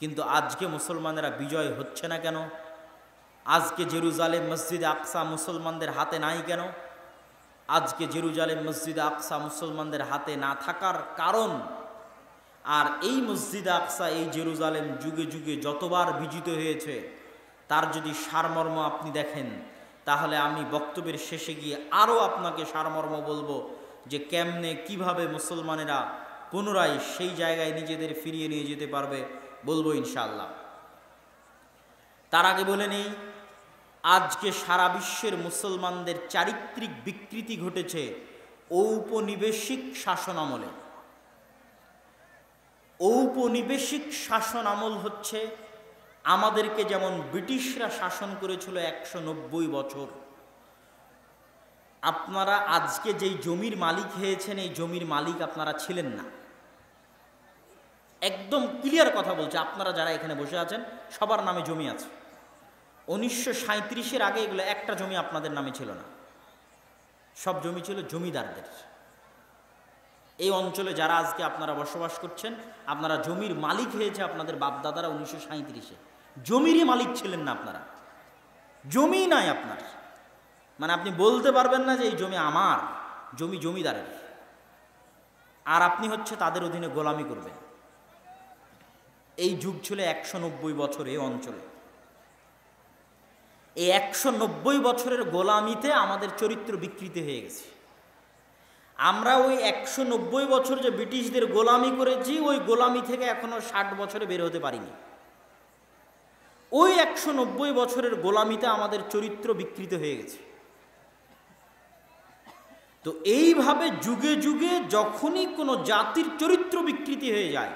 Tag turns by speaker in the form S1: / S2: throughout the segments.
S1: কিন্তু আজকে মুসলমানেরা বিজয় হচ্ছে না কেন? আজকে জেরুজালেম মসজিদে আকসা মুসলমানদের হাতে নাই কেন? আজকে জেরুজালেম মসজিদে আকসা মুসলমানদের হাতে না থাকার কারণ, আর এই মসজিদে আকসা এই জেরুজালেম যুগে যুগে যতবার বিজিত হয়েছে তার যদি সারমর্ম আপনি দেখেন, তাহলে আমি বক্তব্যের শেষে গিয়ে আরও আপনাকে সারমর্ম বলবো যে কেমনে কিভাবে মুসলমানেরা পুনরায় সেই জায়গায় নিজেদের ফিরিয়ে নিয়ে যেতে পারবে, বলবো ইনশাআল্লাহ। তার আগে বলে নেই, আজকে সারা বিশ্বের মুসলমানদের চারিত্রিক বিকৃতি ঘটেছে ঔপনিবেশিক শাসন আমলে। ঔপনিবেশিক শাসন আমল হচ্ছে আমাদেরকে যেমন ব্রিটিশরা শাসন করেছিল 190 বছর। আপনারা আজকে যেই জমির মালিক হয়েছেন, এই জমির মালিক আপনারা ছিলেন না। একদম ক্লিয়ার কথা বলছে, আপনারা যারা এখানে বসে আছেন সবার নামে জমি আছে। 1937-এর আগে এগুলো একটা জমি আপনাদের নামে ছিল না, সব জমি ছিল জমিদারদের। এই অঞ্চলে যারা আজকে আপনারা বসবাস করছেন, আপনারা জমির মালিক হয়েছে আপনাদের বাপদাদারা 1937-এ। জমিরই মালিক ছিলেন না আপনারা, জমি নাই আপনার, মানে আপনি বলতে পারবেন না যে এই জমি আমার, জমি জমিদারের, আর আপনি হচ্ছে তাদের অধীনে গোলামি করবেন। এই যুগ ছিল 190 বছর এই অঞ্চলে। এই 190 বছরের গোলামিতে আমাদের চরিত্র বিকৃতি হয়ে গেছে। আমরা ওই 190 বছর যে ব্রিটিশদের গোলামি করেছি, ওই গোলামি থেকে এখনো 60 বছরে বের হতে পারিনি। ওই 190 বছরের গোলামিতে আমাদের চরিত্র বিকৃত হয়ে গেছে। তো এইভাবে যুগে যুগে যখনই কোনো জাতির চরিত্র বিকৃতি হয়ে যায়,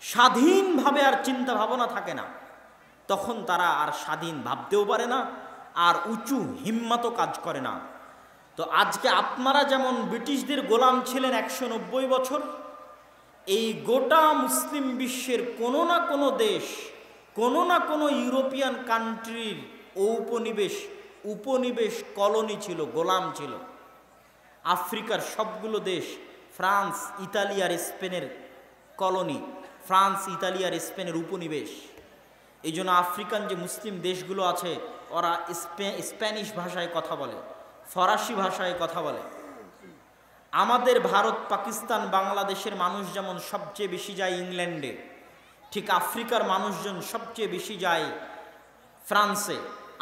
S1: স্বাধীনভাবে আর চিন্তা ভাবনা থাকে না, তখন তারা আর স্বাধীন ভাবতেও পারে না, আর উঁচু হিম্মতও কাজ করে না। তো আজকে আপনারা যেমন ব্রিটিশদের গোলাম ছিলেন 190 বছর, এই গোটা মুসলিম বিশ্বের কোনো না কোনো দেশ, কোনো না কোনো ইউরোপিয়ান কান্ট্রির উপনিবেশ কলোনি ছিল, গোলাম ছিল। আফ্রিকার সবগুলো দেশ ফ্রান্স, ইতালি আর স্পেনের কলোনি, ফ্রান্স, ইতালি আর স্পেনের উপনিবেশ। এই জন্য আফ্রিকান যে মুসলিম দেশগুলো আছে, ওরা স্প্যানিশ ভাষায় কথা বলে, ফরাসি ভাষায় কথা বলে। আমাদের ভারত, পাকিস্তান, বাংলাদেশের মানুষ যেমন সবচেয়ে বেশি যায় ইংল্যান্ডে, ঠিক আফ্রিকার মানুষজন সবচেয়ে বেশি যায় ফ্রান্সে,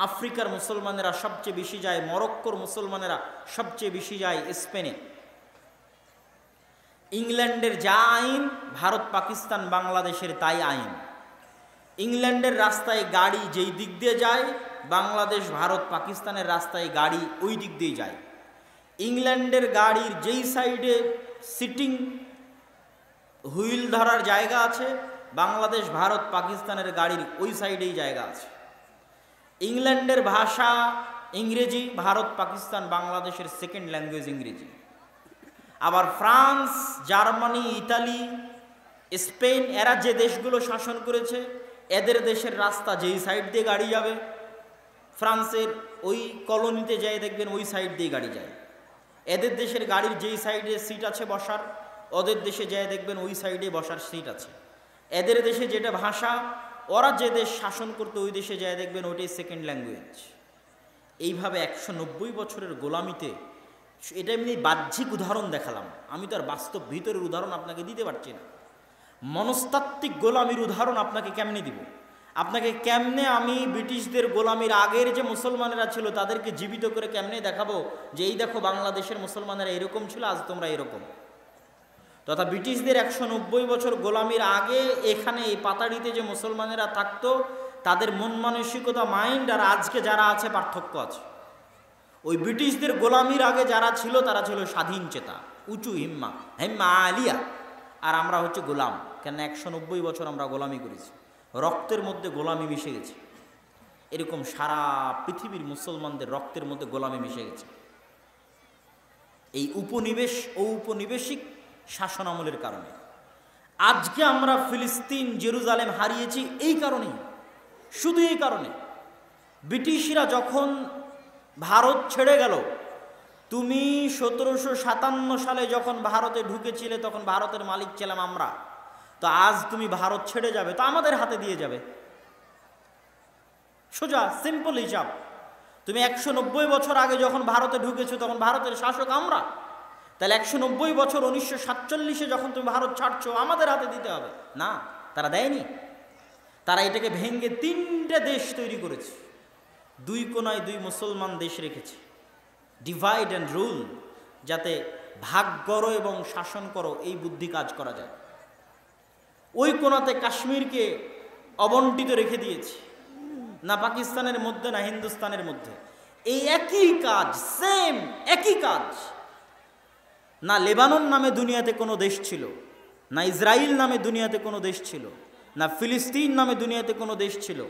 S1: আফ্রিকার মুসলমানেরা সবচেয়ে বেশি যায়, মরক্কোর মুসলমানেরা সবচেয়ে বেশি যায় স্পেনে। ইংল্যান্ডের যা আইন, ভারত, পাকিস্তান, বাংলাদেশের তাই আইন। ইংল্যান্ডের রাস্তায় গাড়ি যেই দিক দিয়ে যায়, বাংলাদেশ, ভারত, পাকিস্তানের রাস্তায় গাড়ি ওই দিক দিয়ে যায়। ইংল্যান্ডের গাড়ির যেই সাইডে সিটিং হুইল ধরার জায়গা আছে, বাংলাদেশ, ভারত, পাকিস্তানের গাড়ির ওই সাইডেই জায়গা আছে। ইংল্যান্ডের ভাষা ইংরেজি, ভারত, পাকিস্তান, বাংলাদেশের সেকেন্ড ল্যাঙ্গুয়েজ ইংরেজি। আবার ফ্রান্স, জার্মানি, ইতালি, স্পেন, এরা যে দেশগুলো শাসন করেছে, এদের দেশের রাস্তা যেই সাইড দিয়ে গাড়ি যাবে, ফ্রান্সের ওই কলোনিতে যাই দেখবেন ওই সাইড দিয়ে গাড়ি যায়। এদের দেশের গাড়ির যেই সাইডে সিট আছে বসার, ওদের দেশে যাই দেখবেন ওই সাইডে বসার সিট আছে। এদের দেশে যেটা ভাষা, ওরা যে দেশ শাসন করতে ওই দেশে যাই দেখবেন ওইটাই সেকেন্ড ল্যাঙ্গুয়েজ। এইভাবে 190 বছরের গোলামিতে, এটা এমনি বাহ্যিক উদাহরণ দেখালাম, আমি তো আর বাস্তব ভিতরের উদাহরণ আপনাকে দিতে পারছি না। মনস্তাত্ত্বিক গোলামির উদাহরণ আপনাকে কেমনে দিব? আপনাকে কেমনে আমি ব্রিটিশদের গোলামির আগের যে মুসলমানেরা ছিল তাদেরকে জীবিত করে কেমনে দেখাবো যে এই দেখো বাংলাদেশের মুসলমানেরা এরকম ছিল, আজ তোমরা এরকম। তথা ব্রিটিশদের 190 বছর গোলামির আগে এখানে এই পাতাড়িতে যে মুসলমানেরা থাকতো, তাদের মন মানসিকতা, মাইন্ড আর আজকে যারা আছে পার্থক্য আছে। ওই ব্রিটিশদের গোলামির আগে যারা ছিল তারা ছিল স্বাধীন চেতা, উঁচু হিম্মা আলিয়া, আর আমরা হচ্ছে গোলাম। কেন 190 বছর আমরা গোলামি করেছি, রক্তের মধ্যে গোলামি মিশে গেছে। এরকম সারা পৃথিবীর মুসলমানদের রক্তের মধ্যে গোলামি মিশে গেছে এই উপনিবেশ ও উপনিবেশিক শাসন আমলের কারণে। আজকে আমরা ফিলিস্তিন, জেরুজালেম হারিয়েছি এই কারণেই, শুধু এই কারণে। ব্রিটিশরা যখন ভারত ছেড়ে গেল, তুমি 1757 সালে যখন ভারতে ঢুকেছিলে তখন ভারতের মালিক ছিলাম আমরা। তো আজ তুমি ভারত ছেড়ে যাবে, তো আমাদের হাতে দিয়ে যাবে। সোজা সিম্পল হিসাব। তুমি 190 বছর আগে যখন ভারতে ঢুকেছো তখন ভারতের শাসক আমরা, তাহলে 190 বছর 1947-এ যখন তুমি ভারত ছাড়ছো আমাদের হাতে দিতে হবে না। তারা দেয়নি। তারা এটাকে ভেঙে 3টে দেশ তৈরি করেছে, 2 কোণায় 2 মুসলমান দেশ রেখেছে। ডিভাইড অ্যান্ড রুল, যাতে ভাগ করো এবং শাসন করো এই বুদ্ধি কাজ করা যায়। ওই কোণাতে কাশ্মীরকে অবন্টিত রেখে দিয়েছে, না পাকিস্তানের মধ্যে না হিন্দুস্তানের মধ্যে। এই একই কাজ, সেম একই কাজ। না লেবানন নামে দুনিয়াতে কোনো দেশ ছিল, না ইসরায়েল নামে দুনিয়াতে কোনো দেশ ছিল, না ফিলিস্তিন নামে দুনিয়াতে কোনো দেশ ছিল,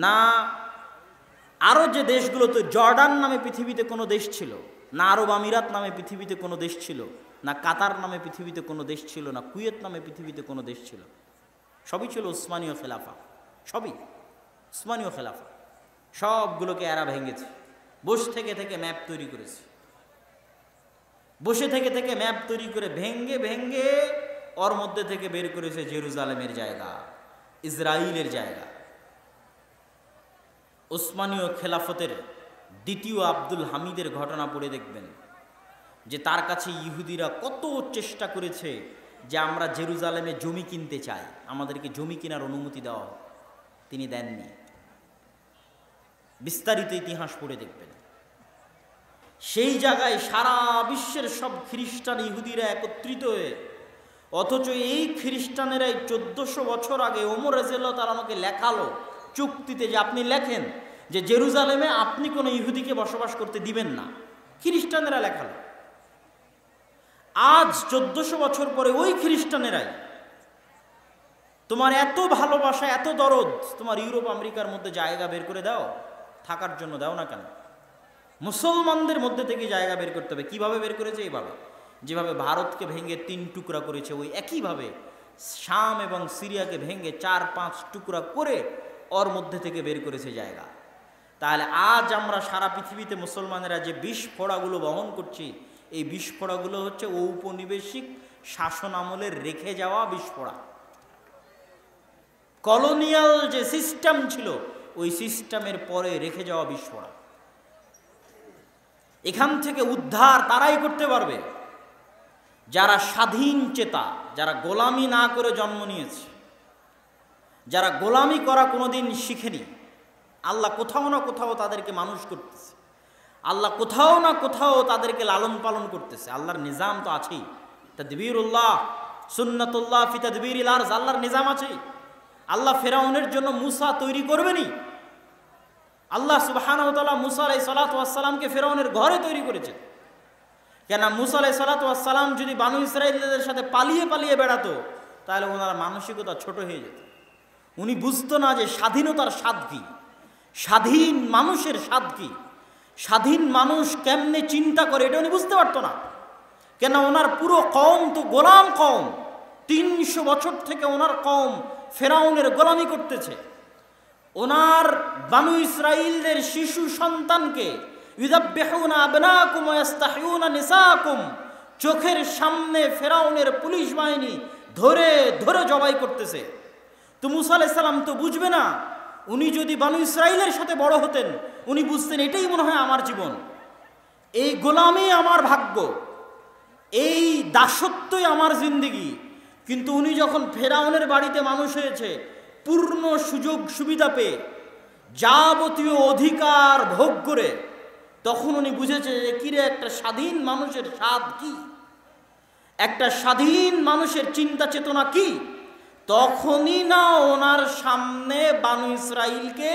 S1: না আরও যে দেশগুলো, তো জর্ডান নামে পৃথিবীতে কোনো দেশ ছিল, না আরব আমিরাত নামে পৃথিবীতে কোনো দেশ ছিল, না কাতার নামে পৃথিবীতে কোনো দেশ ছিল, না কুয়েত নামে পৃথিবীতে কোনো দেশ ছিল। সবই ছিল উসমানীয় খেলাফা, সবই উসমানীয় খেলাফা। সবগুলোকে এরা ভেঙেছে, বসে থেকে থেকে ম্যাপ তৈরি করেছে, বসে থেকে থেকে ম্যাপ তৈরি করে ভেঙ্গে ভেঙ্গে ওর মধ্যে থেকে বের করেছে জেরুজালেমের জায়গা, ইসরায়েলের জায়গা। উসমানীয় খেলাফতের দ্বিতীয় আব্দুল হামিদের ঘটনা পড়ে দেখবেন যে তার কাছে ইহুদিরা কত চেষ্টা করেছে যে আমরা জেরুজালেমে জমি কিনতে চাই, আমাদেরকে জমি কেনার অনুমতি দেওয়া হোক। তিনি দেননি। বিস্তারিত ইতিহাস পড়ে দেখবেন। সেই জায়গায় সারা বিশ্বের সব খ্রিস্টান ইহুদিরা একত্রিত হয়ে, অথচ এই খ্রিস্টানেরাই 1400 বছর আগে ওমর রাদিয়াল্লাহু তাআলা আমাকে লেখালো চুক্তিতে যে আপনি লেখেন যে জেরুজালেমে আপনি কোনো ইহুদিকে বসবাস করতে দিবেন না। খ্রিস্টানেরা লেখালো। আজ 1400 বছর পরে ওই খ্রিস্টানেরাই তোমার এত ভালোবাসা, এত দরদ, তোমার ইউরোপ আমেরিকার মধ্যে জায়গা বের করে দাও, থাকার জন্য দাও না কেন? মুসলমানদের মধ্যে থেকে জায়গা বের করতে হবে। কিভাবে বের করেছে? এইভাবে, যেভাবে ভারতকে ভেঙে 3 টুকরা করেছে, ওই একইভাবে শাম এবং সিরিয়াকে ভেঙে 4-5 টুকরা করে ওর মধ্যে থেকে বের করেছে জায়গা। তাহলে আজ আমরা সারা পৃথিবীতে মুসলমানেরা যে বিস্ফোড়াগুলো বহন করছি, এই বিস্ফোড়াগুলো হচ্ছে ঔপনিবেশিক শাসন আমলের রেখে যাওয়া বিস্ফোড়া। কলোনিয়াল যে সিস্টেম ছিল ওই সিস্টেমের পরে রেখে যাওয়া বিস্ফোড়া। এখান থেকে উদ্ধার তারাই করতে পারবে যারা স্বাধীন চেতা, যারা গোলামি না করে জন্ম নিয়েছে, যারা গোলামি করা কোনোদিন শিখেনি। আল্লাহ কোথাও না কোথাও তাদেরকে মানুষ করতেছে, আল্লাহ কোথাও না কোথাও তাদেরকে লালন পালন করতেছে। আল্লাহর নিজাম তো আছেই, তাদবীরুল্লাহ সুন্নাতুল্লাহ ফি তাদবীরিল আরজ, আল্লাহর নিজাম আছেই। আল্লাহ ফেরাউনের জন্য মুসা তৈরি করবেনি। আল্লাহ সুবহানাহু ওয়া তাআলা মুসা আলাইহিস সালাতু ওয়াস সালামকে ফেরাউনের ঘরে তৈরি করেছেন। কেন? মুসা আলাইহিস সালাতু ওয়াস সালাম যদি বানু ইসরাঈলদের সাথে পালিয়ে পালিয়ে বেড়াতো তাহলে ওনার মানসিকতা ছোট হয়ে যেত। উনি বুঝতো না যে স্বাধীনতার স্বাদ কি, স্বাধীন মানুষের স্বাদ কি, স্বাধীন মানুষ কেমনে চিন্তা করে, এটা উনি বুঝতে পারতো না। কেন? ওনার পুরো কওম তো গোলাম কওম। 300 বছর থেকে ওনার কওম ফেরাউনের গোলামি করতেছে। ওনার বানু ইসরাঈলদের শিশু সন্তানকে ইউযাব্বিহুনা আবনাকুম ওয়া ইস্তাহয়ুনা নিসাকুম, চোখের সামনে ফেরাউনের পুলিশ বাহিনী ধরে ধরে জবাই করতেছে। তো মুসা আলাইহিস সালাম তো বুঝবে না। উনি যদি বানু ইসরাঈলের সাথে বড় হতেন উনি বুঝতেন এটাই মনে হয় আমার জীবন, এই গোলামি আমার ভাগ্য, এই দাসত্বই আমার জিন্দেগি। কিন্তু উনি যখন ফেরাউনের বাড়িতে মানুষ হয়েছে, পূর্ণ সুযোগ সুবিধা পেয়ে যাবতীয় অধিকার ভোগ করে, তখন উনি বুঝেছে যে কিরে একটা স্বাধীন মানুষের স্বাদ কি, একটা স্বাধীন মানুষের চিন্তা চেতনা কি। তখনই না ওনার সামনে বানু ইসরাঈলকে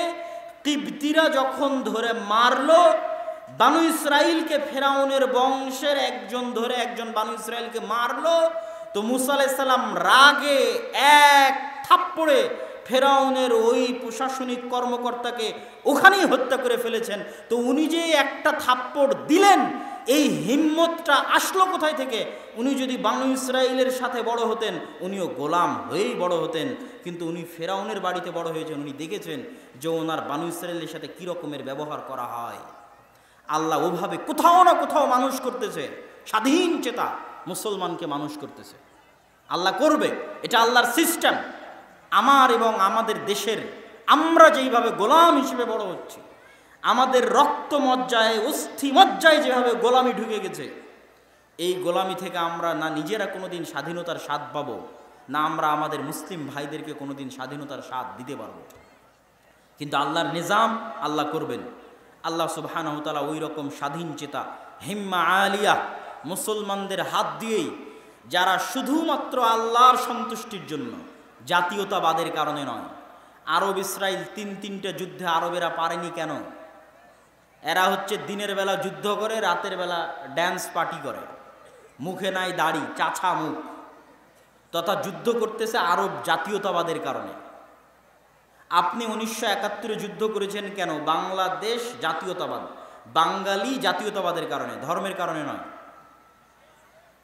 S1: কিবতীরা যখন ধরে মারলো, বানু ইসরাঈলকে ফেরাউনের বংশের একজন ধরে একজন বানু ইসরাঈলকে মারলো, তো মুসা আলাইহিস সালাম রাগে এক থাপ্পড়ে ফেরাউনের ওই প্রশাসনিক কর্মকর্তাকে ওখানেই হত্যা করে ফেলেছেন। তো উনি যে একটা থাপ্পড় দিলেন, এই হিম্মতটা আসলো কোথায় থেকে? উনি যদি বানু ইসরাঈলের সাথে বড় হতেন উনিও গোলাম হয়েই বড় হতেন। কিন্তু উনি ফেরাউনের বাড়িতে বড় হয়েছেন, উনি দেখেছেন যে ওনার বানু ইসরাঈলের সাথে কী রকমের ব্যবহার করা হয়। আল্লাহ ওভাবে কোথাও না কোথাও মানুষ করতেছে, স্বাধীন চেতা মুসলমানকে মানুষ করতেছে। আল্লাহ করবে, এটা আল্লাহর সিস্টেম। আমার এবং আমাদের দেশের আমরা যেইভাবে গোলাম হিসেবে বড় হচ্ছি, আমাদের রক্ত মজ্জায় অস্থি মজ্জায় যেভাবে গোলামি ঢুকে গেছে, এই গোলামি থেকে আমরা না নিজেরা কোনোদিন স্বাধীনতার স্বাদ পাবো, না আমরা আমাদের মুসলিম ভাইদেরকে কোনোদিন স্বাধীনতার স্বাদ দিতে পারবো। কিন্তু আল্লাহর নিজাম আল্লাহ করবেন। আল্লাহ সুবহানাহু ওয়া তাআলা ওই রকম স্বাধীন চেতা হিম্মা আলিয়া মুসলমানদের হাত দিয়েই, যারা শুধুমাত্র আল্লাহর সন্তুষ্টির জন্য, জাতীয়তাবাদের কারণে নয়। আরব ইসরায়েল তিনটা যুদ্ধে আরবেরা পারেনি কেন? এরা হচ্ছে দিনের বেলা যুদ্ধ করে, রাতের বেলা ড্যান্স পার্টি করে, মুখে নাই দাড়ি, চাছা মুখ, তথা যুদ্ধ করতেছে আরব জাতীয়তাবাদের কারণে। আপনি 1971 যুদ্ধ করেছেন কেন? বাংলাদেশ জাতীয়তাবাদ, বাঙালি জাতীয়তাবাদের কারণে, ধর্মের কারণে নয়।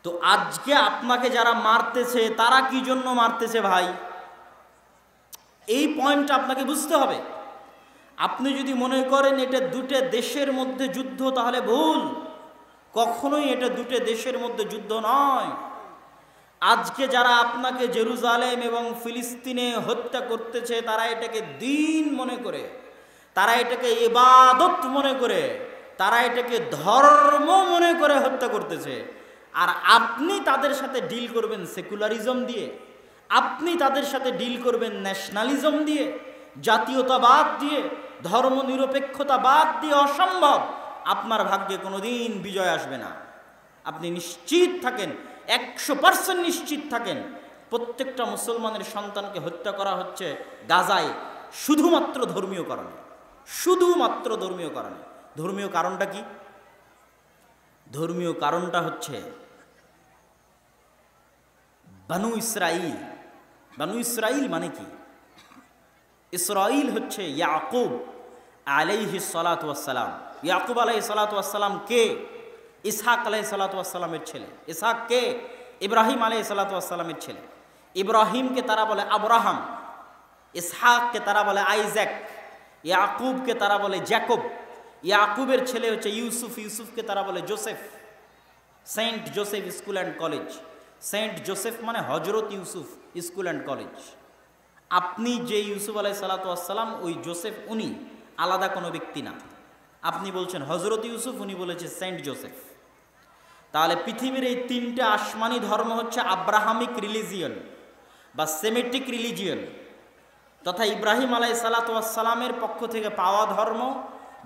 S1: তো আজকে আপনাকে যারা মারতেছে তারা কি জন্য মারতেছে ভাই? এই পয়েন্টটা আপনাকে বুঝতে হবে। আপনি যদি মনে করেন এটা দুটো দেশের মধ্যে যুদ্ধ, তাহলে ভুল। কখনোই এটা দুটো দেশের মধ্যে যুদ্ধ নয়। আজকে যারা আপনাকে জেরুজালেম এবং ফিলিস্তিনে হত্যা করতেছে, তারা এটাকে দিন মনে করে, তারা এটাকে ইবাদত মনে করে, তারা এটাকে ধর্ম মনে করে হত্যা করতেছে। আর আপনি তাদের সাথে ডিল করবেন সেকুলারিজম দিয়ে, আপনি তাদের সাথে ডিল করবেন ন্যাশনালিজম দিয়ে, জাতীয়তাবাদ দিয়ে, ধর্মনিরপেক্ষতাবাদ দিয়ে। অসম্ভব। আপনার ভাগ্যে কোনোদিন বিজয় আসবে না। আপনি নিশ্চিত থাকেন, 100% নিশ্চিত থাকেন, প্রত্যেকটা মুসলমানের সন্তানকে হত্যা করা হচ্ছে গাজায় শুধুমাত্র ধর্মীয় কারণে, শুধুমাত্র ধর্মীয় কারণে। ধর্মীয় কারণটা কি? ধর্মীয় কারণটা হচ্ছে বানু ইসরাইল। বানু ইসরাইল মানে কি? ইসরাইল হচ্ছে ইয়াকুব আলাইহিস সালাতু ওয়াস সালাম। ইয়াকুব আলাইহিস সালাতু ওয়াস সালাম কে? ইসহাক আলাইহিস সালাতু ওয়াস সালামের ছেলে। ইসহাক কে? ইব্রাহিম আলাইহিস সালাতু ওয়াস সালামের ছেলে। ইব্রাহিমকে তারা বলে আব্রাহাম, ইসহাককে তারা বলে আইজ্যাক, ইয়াকুবকে তারা বলে জ্যাকব। ইয়াকুবের ছেলে হচ্ছে ইউসুফ, ইউসুফকে তারা বলে Joseph. Saint Joseph school and college. Saint Joseph মানে হজরত ইউসুফ স্কুল অ্যান্ড কলেজ। আপনি যে ইউসুফ আলাইহিস সালাতু ওয়াস সালাম, ওই জোসেফ উনি, আলাদা কোনো ব্যক্তি না। আপনি বলছেন হজরত ইউসুফ, উনি বলেছে সেন্ট জোসেফ। তাহলে পৃথিবীর এই তিনটা আসমানি ধর্ম হচ্ছে আব্রাহামিক রিলিজিয়ন বা সেমেটিক রিলিজিয়ন, তথা ইব্রাহিম আলাইহিস সালাতু ওয়াস সালামের পক্ষ থেকে পাওয়া ধর্ম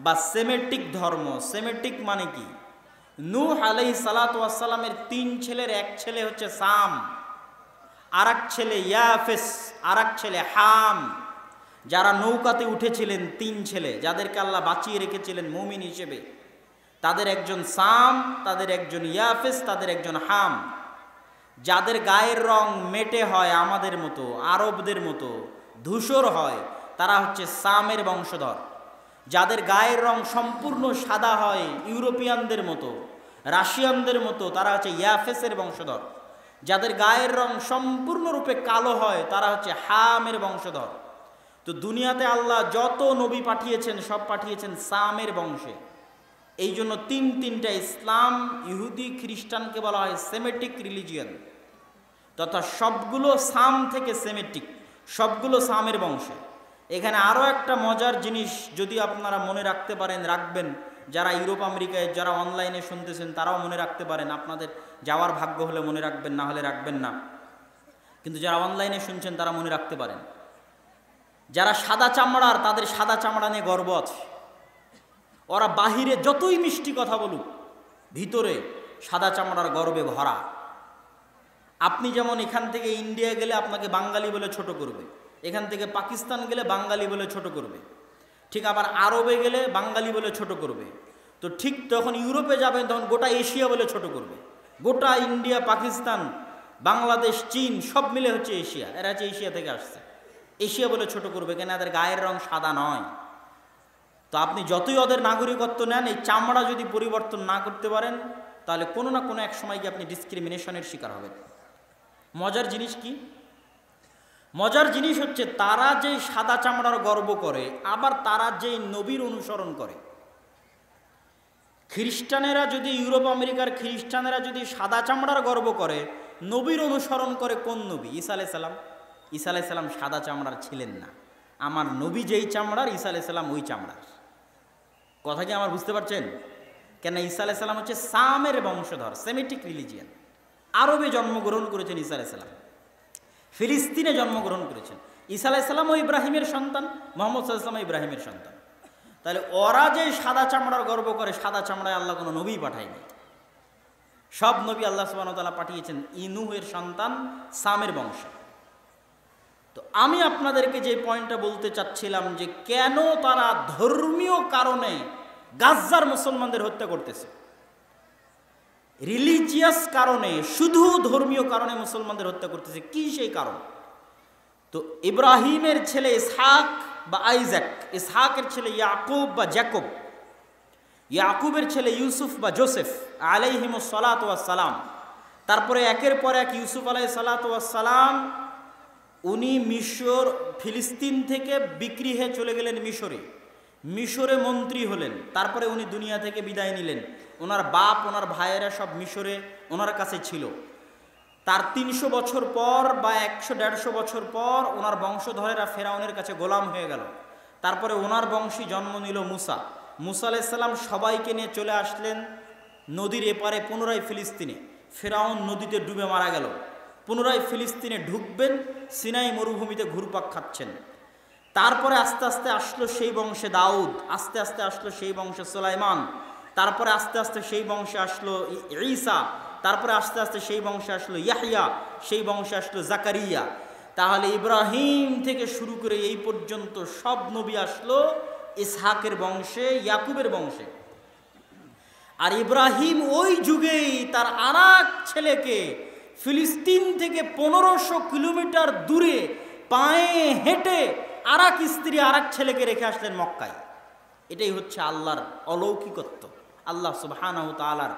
S1: বা সেমেটিক ধর্ম। সেমেটিক মানে কি? নূহ আলাইহিস সালাতু ওয়াস সালামের 3 ছেলের এক ছেলে হচ্ছে সাম, আর এক ছেলে ইয়াফেস, আর এক ছেলে হাম। যারা নৌকাতে উঠেছিলেন 3 ছেলে, যাদেরকে আল্লাহ বাঁচিয়ে রেখেছিলেন মুমিন হিসেবে, তাদের একজন সাম, তাদের একজন ইয়াফেস, তাদের একজন হাম। যাদের গায়ের রং মেটে হয় আমাদের মতো, আরবদের মতো ধূসর হয়, তারা হচ্ছে সামের বংশধর। যাদের গায়ের রং সম্পূর্ণ সাদা হয় ইউরোপিয়ানদের মতো, রাশিয়ানদের মতো, তারা হচ্ছে ইয়াফেসের বংশধর। যাদের গায়ের রং সম্পূর্ণরূপে কালো হয়, তারা হচ্ছে হামের বংশধর। তো দুনিয়াতে আল্লাহ যত নবী পাঠিয়েছেন সব পাঠিয়েছেন সামের বংশে। এই জন্য তিনটা ইসলাম, ইহুদি, খ্রিস্টানকে বলা হয় সেমেটিক রিলিজিয়ন, তথা সবগুলো সাম থেকে সেমেটিক, সবগুলো সামের বংশে। এখানে আরও একটা মজার জিনিস যদি আপনারা মনে রাখতে পারেন, রাখবেন। যারা ইউরোপ আমেরিকায়, যারা অনলাইনে শুনতেছেন, তারাও মনে রাখতে পারেন। আপনাদের যাওয়ার ভাগ্য হলে মনে রাখবেন, না হলে রাখবেন না। কিন্তু যারা অনলাইনে শুনছেন তারা মনে রাখতে পারেন। যারা সাদা চামড়ার, তাদের সাদা চামড়া নিয়ে গর্ব আছে। ওরা বাহিরে যতই মিষ্টি কথা বলুক, ভিতরে সাদা চামড়ার গর্বে ভরা। আপনি যেমন এখান থেকে ইন্ডিয়া গেলে আপনাকে বাঙালি বলে ছোট করবে, এখান থেকে পাকিস্তান গেলে বাঙালি বলে ছোট করবে, ঠিক আবার আরবে গেলে বাঙালি বলে ছোট করবে। তো ঠিক তখন ইউরোপে যাবেন, তখন গোটা এশিয়া বলে ছোট করবে। গোটা ইন্ডিয়া, পাকিস্তান, বাংলাদেশ, চীন সব মিলে হচ্ছে এশিয়া। এরা হচ্ছে এশিয়া থেকে আসছে, এশিয়া বলে ছোট করবে, কেন এদের গায়ের রং সাদা নয়। তো আপনি যতই ওদের নাগরিকত্ব নেন, এই চামড়া যদি পরিবর্তন না করতে পারেন, তাহলে কোনো না কোনো এক সময় গিয়ে আপনি ডিসক্রিমিনেশনের শিকার হবেন। মজার জিনিস কি? মজার জিনিস হচ্ছে তারা যেই সাদা চামড়ার গর্ব করে, আবার তারা যেই নবীর অনুসরণ করে। খ্রিস্টানেরা যদি, ইউরোপ আমেরিকার খ্রিস্টানেরা যদি সাদা চামড়ার গর্ব করে, নবীর অনুসরণ করে কোন নবী? ঈসা আলাইহিস সালাম। ঈসা আলাইহিস সালাম সাদা চামড়ার ছিলেন না। আমার নবী যেই চামড়ার, ঈসা আলাইহিস সালাম ওই চামড়ার। কথা কি আমার বুঝতে পারছেন? কেন ঈসা আলাইহিস সালাম হচ্ছে সামের বংশধর, সেমিটিক রিলিজিয়ান। আরবে জন্মগ্রহণ করেছেন ঈসা আলাইহিস সালাম, ফিলিস্তিনে জন্মগ্রহণ করেছেন। ঈসা আলাইহিস সালাম ও ইব্রাহিমের সন্তান, মুহাম্মদ সাল্লাল্লাহু আলাইহি ওয়াসাল্লাম ইব্রাহিমের সন্তান। তাহলে ওরা যে সাদা চামড়ার গর্ব করে, সাদা চামড়ায় আল্লাহ কোনো নবী পাঠায়নি। সব নবী আল্লাহ সুবহানাহু ওয়া তাআলা পাঠিয়েছেন নূহের সন্তান, সামের বংশ। তো আমি আপনাদেরকে যে পয়েন্টটা বলতে চাচ্ছিলাম যে কেন তারা ধর্মীয় কারণে গাজ্জার মুসলমানদের হত্যা করতেছে, রিলিজিয়াস কারণে, শুধু ধর্মীয় কারণে মুসলমানদের হত্যা করতেছে, কি সেই কারণ? তো ইব্রাহিমের ছেলে ইসহাক বা আইজাক, ইসহাকের ছেলে ইয়াকুব বা জ্যাকব, ইয়াকুবের ছেলে ইউসুফ বা জোসেফ আলাইহিমুস সালাতু ওয়াস সালাম, তারপরে একের পর এক ইউসুফ আলাইহিস সালাতু ওয়াস সালাম উনি মিশর, ফিলিস্তিন থেকে বিক্রি হয়ে চলে গেলেন মিশরে, মিশরে মন্ত্রী হলেন। তারপরে উনি দুনিয়া থেকে বিদায় নিলেন। ওনার বাপ, ওনার ভাইয়েরা সব মিশরে ওনার কাছে ছিল। তার 300 বছর পর বা 100-150 বছর পর ওনার বংশধরেরা ফেরাউনের কাছে গোলাম হয়ে গেল। তারপরে ওনার বংশী জন্ম নিল মুসা। মুসা আলাইহিস সালাম সবাইকে নিয়ে চলে আসলেন নদীর এপারে, পুনরায় ফিলিস্তিনে। ফেরাউন নদীতে ডুবে মারা গেল। পুনরায় ফিলিস্তিনে ঢুকবেন, সিনাই মরুভূমিতে ঘুরপাক খাচ্ছেন। তারপরে আস্তে আস্তে আসলো সেই বংশে দাউদ, আস্তে আস্তে আসলো সেই বংশে সুলাইমান, তারপরে আস্তে আস্তে সেই বংশে আসলো ঈসা, তারপরে আস্তে আস্তে সেই বংশে আসলো ইয়াহইয়া, সেই বংশে আসলো জাকারিয়া। তাহলে ইব্রাহিম থেকে শুরু করে এই পর্যন্ত সব নবী আসলো ইসহাকের বংশে, ইয়াকুবের বংশে। আর ইব্রাহিম ওই যুগেই তার আরেক ছেলেকে ফিলিস্তিন থেকে 1500 কিলোমিটার দূরে পায়ে হেঁটে আরেক স্ত্রী, আরেক ছেলেকে রেখে আসলেন মক্কায়। এটাই হচ্ছে আল্লাহর অলৌকিকত্ব, আল্লাহ সুবহানাহু ওয়া তাআলার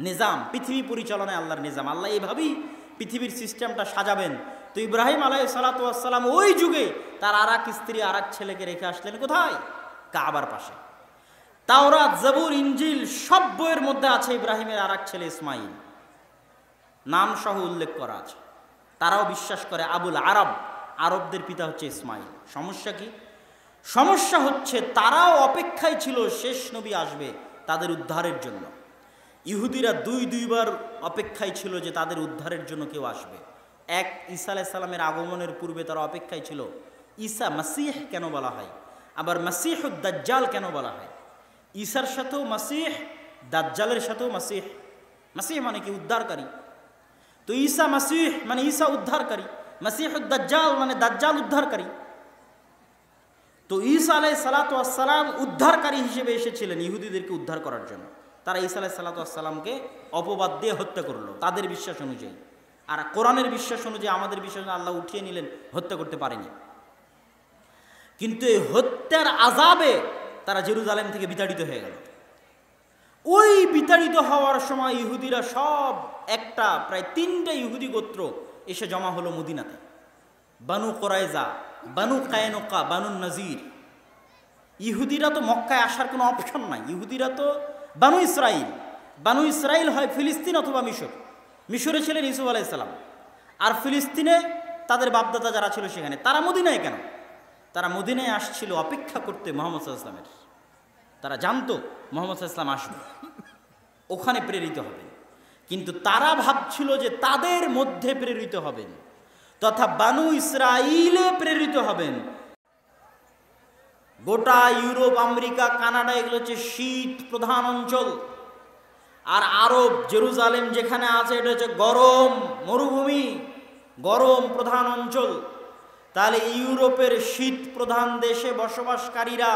S1: নিজাম, পৃথিবী পরিচালনায় আল্লাহর নিজাম। আল্লাহ এইভাবেই পৃথিবীর সিস্টেমটা সাজাবেন। তো ইব্রাহিম আলাইহিস সালাতু ওয়াস সালাম ওই যুগে তার আরেক স্ত্রী, আরেক ছেলেকে রেখে আসলেন কোথায়? কাবার পাশে। তাওরাত, জবুর, ইনজিল সব বইয়ের মধ্যে আছে ইব্রাহিমের আরেক ছেলে ইসমাইল, নাম সহ উল্লেখ করা আছে। তারাও বিশ্বাস করে আবুল আরব, আরবদের পিতা হচ্ছে ইসমাইল। সমস্যা কি? সমস্যা হচ্ছে তারাও অপেক্ষায় ছিল শেষ নবী আসবে তাদের উদ্ধারের জন্য। ইহুদিরা দুইবার অপেক্ষায় ছিল যে তাদের উদ্ধারের জন্য কেউ আসবে। এক, ঈসা আলাইহিস সালামের আগমনের পূর্বে তারা অপেক্ষায় ছিল ঈসা মাসিহ কেন বলা হয়, আবার মাসিহুদ দাজ্জাল কেন বলা হয়। ঈসার সাথেও মাসিহ, দাজ্জালের সাথেও মাসিহ। মাসিহ মানে কি? উদ্ধারকারী। তো ঈসা মাসিহ মানে ঈসা উদ্ধারকারী, মাসিহুদ দাজ্জাল মানে দাজ্জাল উদ্ধারকারী। তো ঈসা আলাইহিস সালাতু ওয়াস সালাম উদ্ধারকারী হিসেবে এসেছিলেন ইহুদিদেরকে উদ্ধার করার জন্য। তারা ঈসা আলাইহিস সালাতু ওয়াস সালামকে অপবাদ দিয়ে হত্যা করলো তাদের বিশ্বাস অনুযায়ী। আর কোরআনের বিশ্বাস অনুযায়ী, আমাদের বিশ্বাস আল্লাহ উঠিয়ে নিলেন, হত্যা করতে পারেনি। কিন্তু এই হত্যার আযাবে তারা জেরুজালেম থেকে বিতাড়িত হয়ে গেল। ওই বিতাড়িত হওয়ার সময় ইহুদিরা সব একটা প্রায় 3টা ইহুদি গোত্র এসে জমা হলো মদিনাতে। বানু কুরাইজা, বানু কায়নুকা, বানু নাজির। ইহুদিরা তো মক্কায় আসার কোনো অপশন নাই। ইহুদিরা তো বানু ইসরাইল। বানু ইসরাইল হয় ফিলিস্তিন অথবা মিশর। মিশরে ছিলেন ইউসুফ আলাইহিস সালাম, আর ফিলিস্তিনে তাদের বাপদাদা যারা ছিল সেখানে। তারা মদিনায় কেন? তারা মদিনায় আসছিল অপেক্ষা করতে মুহাম্মদ সাল্লাল্লাহু আলাইহি ওয়াসাল্লামের। তারা জানতো মুহাম্মদ সাল্লাল্লাহু আলাইহি ওয়াসাল্লাম আসবে, ওখানে প্রেরিত হবেন। কিন্তু তারা ভাবছিল যে তাদের মধ্যে প্রেরিত হবেন, তথা বানু ইসরাইলে প্রেরিত হবেন। গোটা ইউরোপ, আমেরিকা, কানাডা এগুলো হচ্ছে শীত প্রধান অঞ্চল। আর আরব, জেরুজালেম যেখানে আছে এটা হচ্ছে গরম মরুভূমি, গরম প্রধান অঞ্চল। তাহলে ইউরোপের শীত প্রধান দেশে বসবাসকারীরা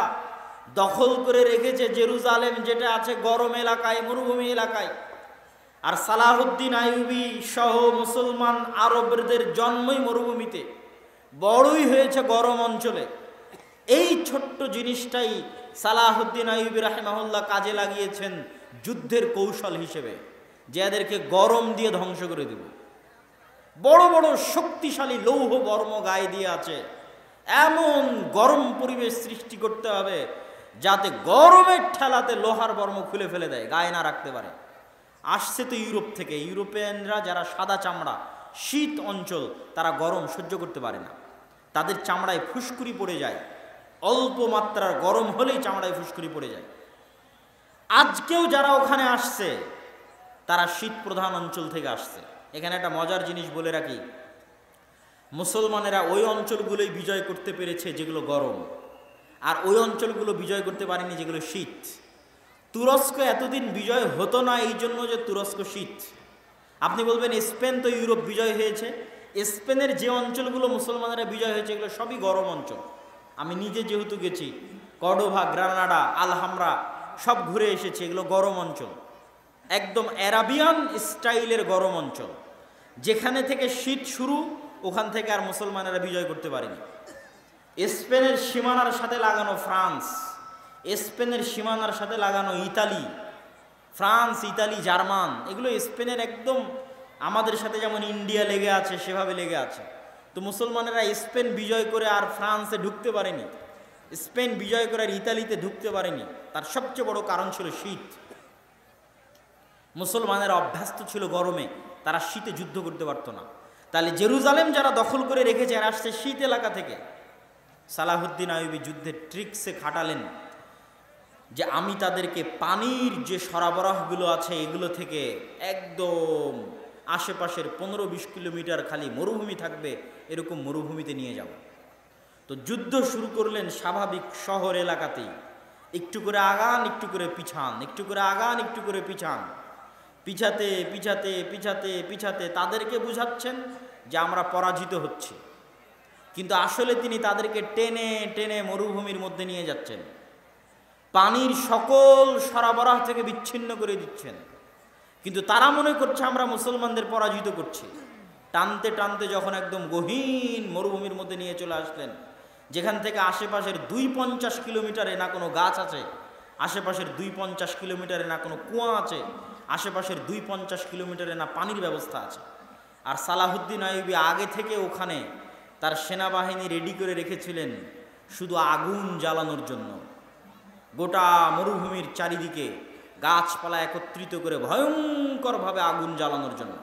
S1: দখল করে রেখেছে জেরুজালেম, যেটা আছে গরম এলাকায়, মরুভূমি এলাকায়। আর সালাহুদ্দিন আইয়ুবী সহ মুসলমান আরবদের জন্মই মরুভূমিতে, বড়ই হয়েছে গরম অঞ্চলে। এই ছোট্ট জিনিসটাই সালাহুদ্দিন আইয়ুবী রাহিমাহুল্লাহ কাজে লাগিয়েছেন যুদ্ধের কৌশল হিসেবে, যে এদেরকে গরম দিয়ে ধ্বংস করে দেব। বড় বড় শক্তিশালী লৌহ বর্ম গায়ে দিয়ে আছে, এমন গরম পরিবেশ সৃষ্টি করতে হবে যাতে গরমের ঠেলাতে লোহার বর্ম খুলে ফেলে দেয়, গায়ে না রাখতে পারে। আসছে তো ইউরোপ থেকে। ইউরোপিয়ানরা যারা সাদা চামড়া, শীত অঞ্চল, তারা গরম সহ্য করতে পারে না, তাদের চামড়ায় ফুসকুড়ি পড়ে যায়, অল্প মাত্রার গরম হলেই চামড়ায় ফুসকুড়ি পড়ে যায়। আজকেও যারা ওখানে আসছে তারা শীত প্রধান অঞ্চল থেকে আসছে। এখানে একটা মজার জিনিস বলে রাখি, মুসলমানেরা ওই অঞ্চলগুলোই বিজয় করতে পেরেছে যেগুলো গরম, আর ওই অঞ্চলগুলো বিজয় করতে পারেনি যেগুলো শীত। তুরস্ক এতদিন বিজয় হতো না এই জন্য যে তুরস্ক শীত। আপনি বলবেন স্পেন তো ইউরোপ বিজয় হয়েছে, স্পেনের যে অঞ্চলগুলো মুসলমানেরা বিজয় হয়েছে এগুলো সবই গরম অঞ্চল। আমি নিজে যেহেতু গেছি, কর্ডোভা, গ্রানাডা, আলহামরা সব ঘুরে এসেছি, এগুলো গরম অঞ্চল, একদম অ্যারাবিয়ান স্টাইলের গরম অঞ্চল। যেখানে থেকে শীত শুরু ওখান থেকে আর মুসলমানেরা বিজয় করতে পারেনি। স্পেনের সীমানার সাথে লাগানো ফ্রান্স, স্পেনের সীমানার সাথে লাগানো ইতালি, ফ্রান্স, ইতালি, জার্মান, এগুলো স্পেনের একদম আমাদের সাথে যেমন ইন্ডিয়া লেগে আছে সেভাবে লেগে আছে। তো মুসলমানেরা স্পেন বিজয় করে আর ফ্রান্সে ঢুকতে পারেনি, স্পেন বিজয় করে আর ইতালিতে ঢুকতে পারেনি। তার সবচেয়ে বড় কারণ ছিল শীত। মুসলমানেরা অভ্যস্ত ছিল গরমে, তারা শীতে যুদ্ধ করতে পারত না। তাহলে জেরুজালেম যারা দখল করে রেখেছে আর আসছে শীত এলাকা থেকে, সালাহুদ্দিন আইয়ুবী যুদ্ধের ট্রিক্সে খাটালেন যে আমি তাদেরকে পানির যে সরবরাহগুলো আছে এগুলো থেকে একদম আশেপাশের 15-20 কিলোমিটার খালি মরুভূমি থাকবে এরকম মরুভূমিতে নিয়ে যাব। তো যুদ্ধ শুরু করলেন স্বাভাবিক শহর এলাকাতেই, একটু করে আগান, একটু করে পিছান, একটু করে আগান, একটু করে পিছান, পিছাতে পিছাতে পিছাতে পিছাতে তাদেরকে বুঝাচ্ছেন যে আমরা পরাজিত হচ্ছি, কিন্তু আসলে তিনি তাদেরকে টেনে টেনে মরুভূমির মধ্যে নিয়ে যাচ্ছেন, পানির সকল সরবরাহ থেকে বিচ্ছিন্ন করে দিচ্ছেন। কিন্তু তারা মনে করছে আমরা মুসলমানদের পরাজিত করছি। টানতে টানতে যখন একদম গহীন মরুভূমির মধ্যে নিয়ে চলে আসলেন, যেখান থেকে আশেপাশের 250 কিলোমিটারে না কোনো গাছ আছে, আশেপাশের 250 কিলোমিটারে না কোনো কুয়া আছে, আশেপাশের 250 কিলোমিটারে না পানির ব্যবস্থা আছে। আর সালাহুদ্দিন আইয়ুবী আগে থেকে ওখানে তার সেনাবাহিনী রেডি করে রেখেছিলেন শুধু আগুন জ্বালানোর জন্য। গোটা মরুভূমির চারিদিকে গাছপালা একত্রিত করে ভয়ঙ্করভাবে আগুন জ্বালানোর জন্য।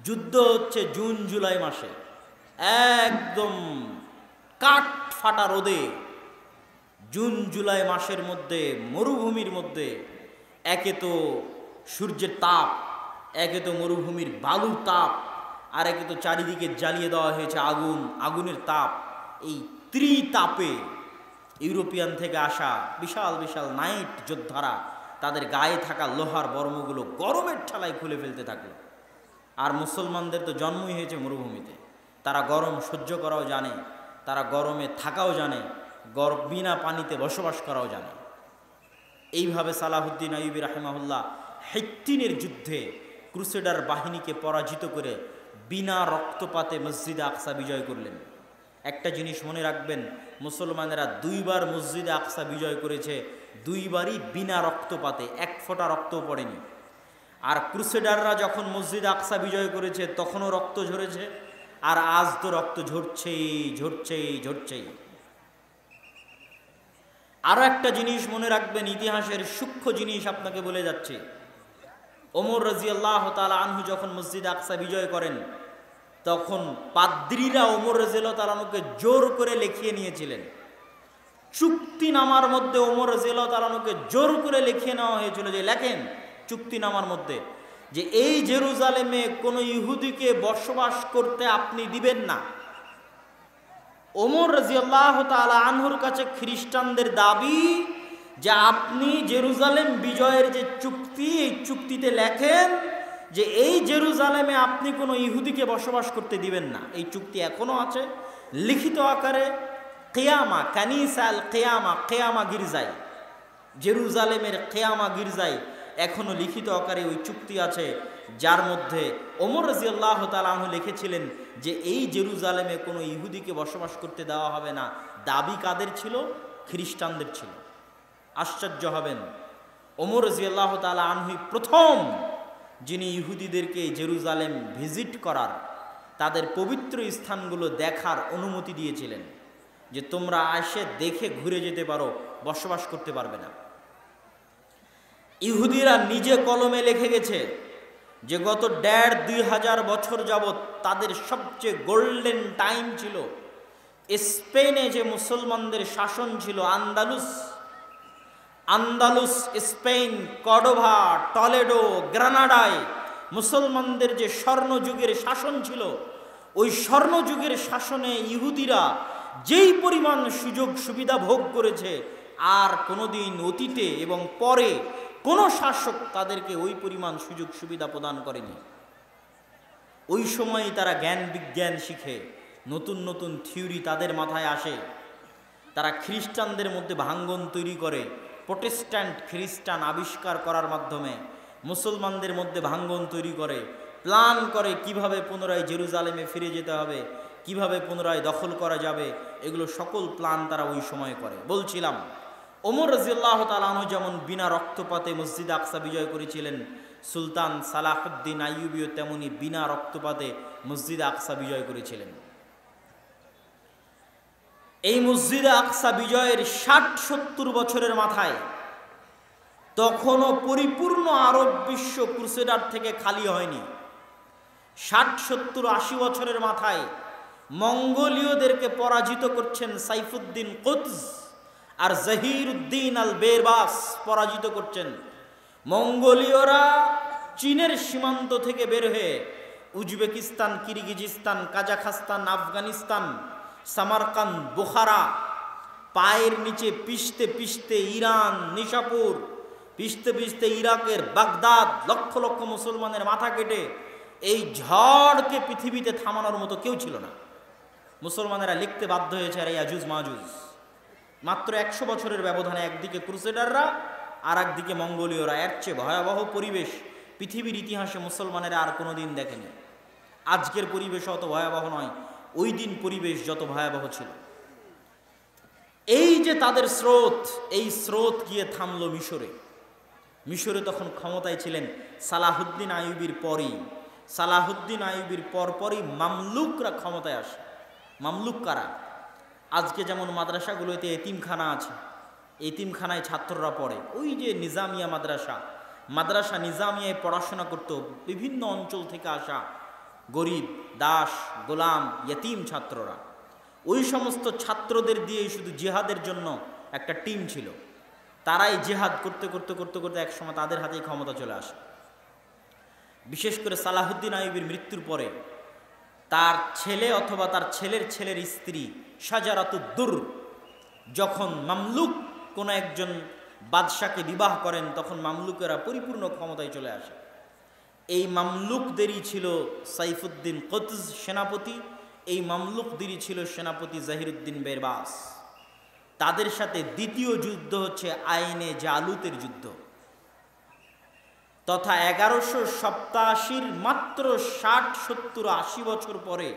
S1: যুদ্ধ হচ্ছে জুন জুলাই মাসে, একদম কাঠ ফাটা রোদে জুন জুলাই মাসের মধ্যে মরুভূমির মধ্যে একে তো সূর্যের তাপ, একে তো মরুভূমির বালুর তাপ, আর একে তো চারিদিকে জ্বালিয়ে দেওয়া হয়েছে আগুন, আগুনের তাপ। এই ত্রিতাপে ইউরোপিয়ান থেকে আসা বিশাল বিশাল নাইট যোদ্ধারা তাদের গায়ে থাকা লোহার বর্মগুলো গরমের ঠেলায় খুলে ফেলতে থাকলো। আর মুসলমানদের তো জন্মই হয়েছে মরুভূমিতে, তারা গরম সহ্য করাও জানে, তারা গরমে থাকাও জানে, বিনা পানিতে বসবাস করাও জানে। এইভাবে সালাহুদ্দিন আইয়ুবী রাহিমাহুল্লাহ হিত্তিনের যুদ্ধে ক্রুসেডার বাহিনীকে পরাজিত করে বিনা রক্তপাতে মসজিদে আকসা বিজয় করলেন। একটা জিনিস মনে রাখবেন, মুসলমানেরা 2 বার মসজিদে আকসা বিজয় করেছে, 2 বারই বিনা রক্তপাতে, এক ফোঁটা রক্তও পড়েনি। আর ক্রুসেডাররা যখন মসজিদে আকসা বিজয় করেছে তখনও রক্ত ঝরেছে, আর আজ তো রক্ত ঝরছেই ঝরছেই ঝরছেই। আরও একটা জিনিস মনে রাখবেন, ইতিহাসের সূক্ষ্ম জিনিস আপনাকে বলে যাচ্ছে। ওমর রাদিয়াল্লাহু তাআলা আনহু যখন মসজিদে আকসা বিজয় করেন তখন পাদ্রীরা ওমর রাদিয়াল্লাহু তাআলা আনহুকে জোর করে লিখিয়ে নিয়েছিলেন। চুক্তিনামার মধ্যে ওমর রাদিয়াল্লাহু তাআলা আনহুকে জোর করে লিখিয়ে নেওয়া হয়েছিল যে লেখেন চুক্তিনামার মধ্যে যে এই জেরুজালেমে কোনো ইহুদিকে বসবাস করতে আপনি দিবেন না। ওমর রাদিয়াল্লাহু তাআলা আনহুর কাছে খ্রিস্টানদের দাবি যে আপনি জেরুজালেম বিজয়ের যে চুক্তি, এই চুক্তিতে লেখেন যে এই জেরুজালেমে আপনি কোনো ইহুদিকে বসবাস করতে দিবেন না। এই চুক্তি এখনো আছে লিখিত আকারে, কিয়ামা কানিসা আল কিয়ামা, কিয়ামা গির্জায়, জেরুজালেমের কিয়ামা গির্জায় এখনো লিখিত আকারে ওই চুক্তি আছে, যার মধ্যে ওমর রাদিয়াল্লাহু তাআলা আনহু লিখেছিলেন যে এই জেরুজালেমে কোনো ইহুদিকে বসবাস করতে দেওয়া হবে না। দাবি কাদের ছিল? খ্রিস্টানদের ছিল। আশ্চর্য হবেন, ওমর রাদিয়াল্লাহু তাআলা আনহু প্রথম যিনি ইহুদিদেরকে জেরুজালেম ভিজিট করার, তাদের পবিত্র স্থানগুলো দেখার অনুমতি দিয়েছিলেন যে তোমরা এসে দেখে ঘুরে যেতে পারো, বসবাস করতে পারবে না। ইহুদিরা নিজে কলমে লিখে গেছে যে গত ১৫-২ হাজার বছর যাবৎ তাদের সবচেয়ে গোল্ডেন টাইম ছিল স্পেনে, যে মুসলমানদের শাসন ছিল আন্দালুস, স্পেন, কর্ডোভা, টলেডো, গ্রানাডায় মুসলমানদের যে স্বর্ণযুগের শাসন ছিল, ওই স্বর্ণযুগের শাসনে ইহুদিরা যেই পরিমাণ সুযোগ সুবিধা ভোগ করেছে, আর কোনোদিন অতীতে এবং পরে কোনো শাসক তাদেরকে ওই পরিমাণ সুযোগ সুবিধা প্রদান করেনি। ওই সময় তারা জ্ঞান বিজ্ঞান শিখে, নতুন নতুন থিওরি তাদের মাথায় আসে। তারা খ্রিস্টানদের মধ্যে ভাঙ্গন তৈরি করে, প্রোটেস্ট্যান্ট খ্রিস্টান আবিষ্কার করার মাধ্যমে মুসলমানদের মধ্যে ভাঙ্গন তৈরি করে, প্ল্যান করে কিভাবে পুনরায় জেরুজালেমে ফিরে যেতে হবে, কিভাবে পুনরায় দখল করা যাবে। এগুলো সকল প্ল্যান তারা ওই সময় করে। বলছিলাম, ওমর রাদিয়াল্লাহু তাআলা আনহু যেমন বিনা রক্তপাতে মসজিদ আকসা বিজয় করেছিলেন, সুলতান সালাহুদ্দিন আইয়ুবীও তেমনি বিনা রক্তপাতে মসজিদ আকসা বিজয় করেছিলেন। এই মসজিদ আকসা বিজয়ের ৬০-৭০ বছরের মাথায় তখনও পরিপূর্ণ আরব বিশ্ব ক্রুসেডার থেকে খালি হয়নি। ৬০-৭০-৮০ বছরের মাথায় মঙ্গোলীয়দেরকে পরাজিত করছেন সাইফুদ্দিন কুতজ, আর জহিরুদ্দিন আল বেরবাস পরাজিত করছেন। মঙ্গোলীয়রা চীনের সীমান্ত থেকে বের হয়ে Uzbekistan, Kyrgyzstan, Kazakhstan, Afghanistan, Samarkand, Bukhara পায়ের নিচে পিষতে পিষতে ইরান, নিশাপুর পিষতে পিষতে ইরাকের বাগদাদ, লক্ষ লক্ষ মুসলমানের মাথা কেটে এই ঝড়কে পৃথিবীতে থামানোর মতো কেউ ছিল না। মুসলমানেরা লিখতে বাধ্য হয়েছে আর ইয়াজুজ মাজুজ। মাত্র ১০০ বছরের ব্যবধানে একদিকে ক্রুসেডাররা আর একদিকে মঙ্গোলীয়রা। এর চেয়ে ভয়াবহ পরিবেশ পৃথিবীর ইতিহাসে মুসলমানেরা আর কোনোদিন দেখেনি। আজকের পরিবেশ অত ভয়াবহ নয়, ওই দিন পরিবেশ যত ভয়াবহ ছিল। এই যে তাদের স্রোত, এই স্রোত গিয়ে থামল মিশরে। মিশরে তখন ক্ষমতায় ছিলেন সালাহুদ্দিন আইয়ুবীর পরই। সালাহুদ্দিন আইয়ুবীর পরপরই মামলুকরা ক্ষমতায় আসে। মামলুক কারা? আজকে যেমন মাদ্রাসাগুলোতে এতিমখানা আছে, এতিমখানায় ছাত্ররা পড়ে। ওই যে নিজামিয়া মাদ্রাসা নিজামিয়ায় পড়াশোনা করত বিভিন্ন অঞ্চল থেকে আসা গরিব, দাস, গোলাম, ইয়েতিম ছাত্ররা। ওই সমস্ত ছাত্রদের দিয়ে শুধু জিহাদের জন্য একটা টিম ছিল। তারাই জিহাদ করতে করতে করতে করতে একসময় তাদের হাতেই ক্ষমতা চলে আসে। বিশেষ করে সালাহুদ্দিন আইয়ুবীর মৃত্যুর পরে তার ছেলে অথবা তার ছেলের ছেলের স্ত্রী শাজারাতুদ্দুর যখন মামলুক কোনো একজন বাদশাকে বিবাহ করেন, তখন মামলুকেরা পরিপূর্ণ ক্ষমতায় চলে আসে। এই মামলুকদেরই ছিল সাইফুদ্দিন কুতজ সেনাপতি, এই মামলুকদেরই ছিল সেনাপতি জহিরুদ্দিন বেরবাস। তাদের সাথে দ্বিতীয় যুদ্ধ হচ্ছে আইনে জালুতের যুদ্ধ, তথা ১১৮৭ মাত্র ৬০-৭০-৮০ বছর পরে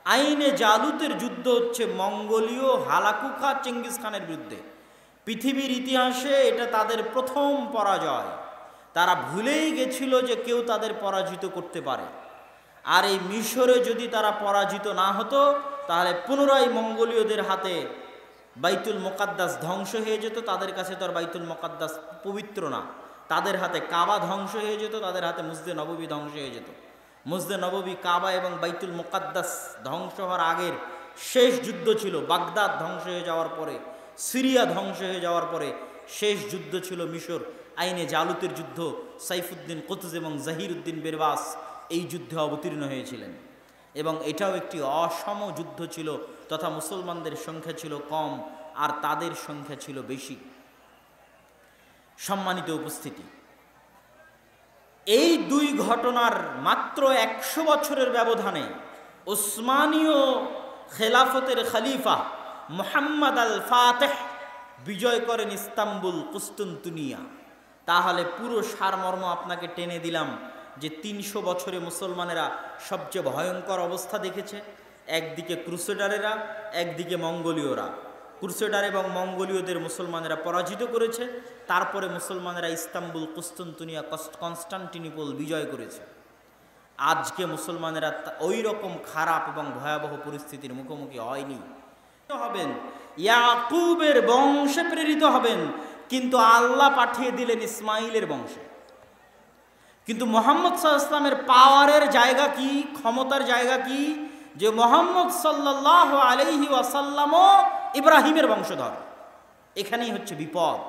S1: আইনে জালুতের যুদ্ধ হচ্ছে মঙ্গোলীয় হালাকু খা চেঙ্গিস খানের বিরুদ্ধে। পৃথিবীর ইতিহাসে এটা তাদের প্রথম পরাজয়। তারা ভুলেই গেছিল যে কেউ তাদের পরাজিত করতে পারে। আর এই মিশরে যদি তারা পরাজিত না হতো, তাহলে পুনরায় মঙ্গোলীয়দের হাতে বাইতুল মুকাদ্দাস ধ্বংস হয়ে যেত। তাদের কাছে তো আর বাইতুল মুকাদ্দাস পবিত্র না। তাদের হাতে কাবা ধ্বংস হয়ে যেত, তাদের হাতে মসজিদে নববী ধ্বংস হয়ে যেত। মসজিদে নববী, কাবা এবং বাইতুল মুকাদ্দাস ধ্বংস হওয়ার আগের শেষ যুদ্ধ ছিল বাগদাদ ধ্বংস হয়ে যাওয়ার পরে, সিরিয়া ধ্বংস হয়ে যাওয়ার পরে শেষ যুদ্ধ ছিল মিশর আইনে জালুতের যুদ্ধ। সাইফুদ্দিন কুতজ এবং জহিরুদ্দিন বেরবাস এই যুদ্ধে অবতীর্ণ হয়েছিলেন এবং এটাও একটি অসম যুদ্ধ ছিল, তথা মুসলমানদের সংখ্যা ছিল কম আর তাদের সংখ্যা ছিল বেশি। সম্মানিত উপস্থিতি, এই দুই ঘটনার মাত্র ১০০ বছরের ব্যবধানে ওসমানীয় খেলাফতের খলিফা মুহাম্মদ আল ফাতেহ বিজয় করেন ইস্তাম্বুল, কুস্তুনতুনিয়া। তাহলে পুরো সারমর্ম আপনাকে টেনে দিলাম যে ৩০০ বছরে মুসলমানেরা সবচেয়ে ভয়ঙ্কর অবস্থা দেখেছে। একদিকে ক্রুসেডারেরা, একদিকে মঙ্গোলীয়রা। ক্রুসেডার এবং মঙ্গোলীয়দের মুসলমানেরা পরাজিত করেছে, তারপরে মুসলমানেরা ইস্তাম্বুল, কুস্তুনতুনিয়া, কনস্টান্টিনোপল বিজয় করেছে। আজকে মুসলমানেরা ওই রকম খারাপ এবং ভয়াবহ পরিস্থিতির মুখোমুখি হয়নি। হবেন ইয়াকুবের বংশে প্রেরিত হবেন, কিন্তু আল্লাহ পাঠিয়ে দিলেন ইসমাইলের বংশে। কিন্তু মুহাম্মদ সাল্লাল্লাহু আলাইহি ওয়াসাল্লামের পাওয়ারের জায়গা কি, ক্ষমতার জায়গা কি, যে মুহাম্মদ সাল্লাল্লাহু আলাইহি ওয়াসাল্লামও ইব্রাহিমের বংশধর। এখানেই হচ্ছে বিপদ,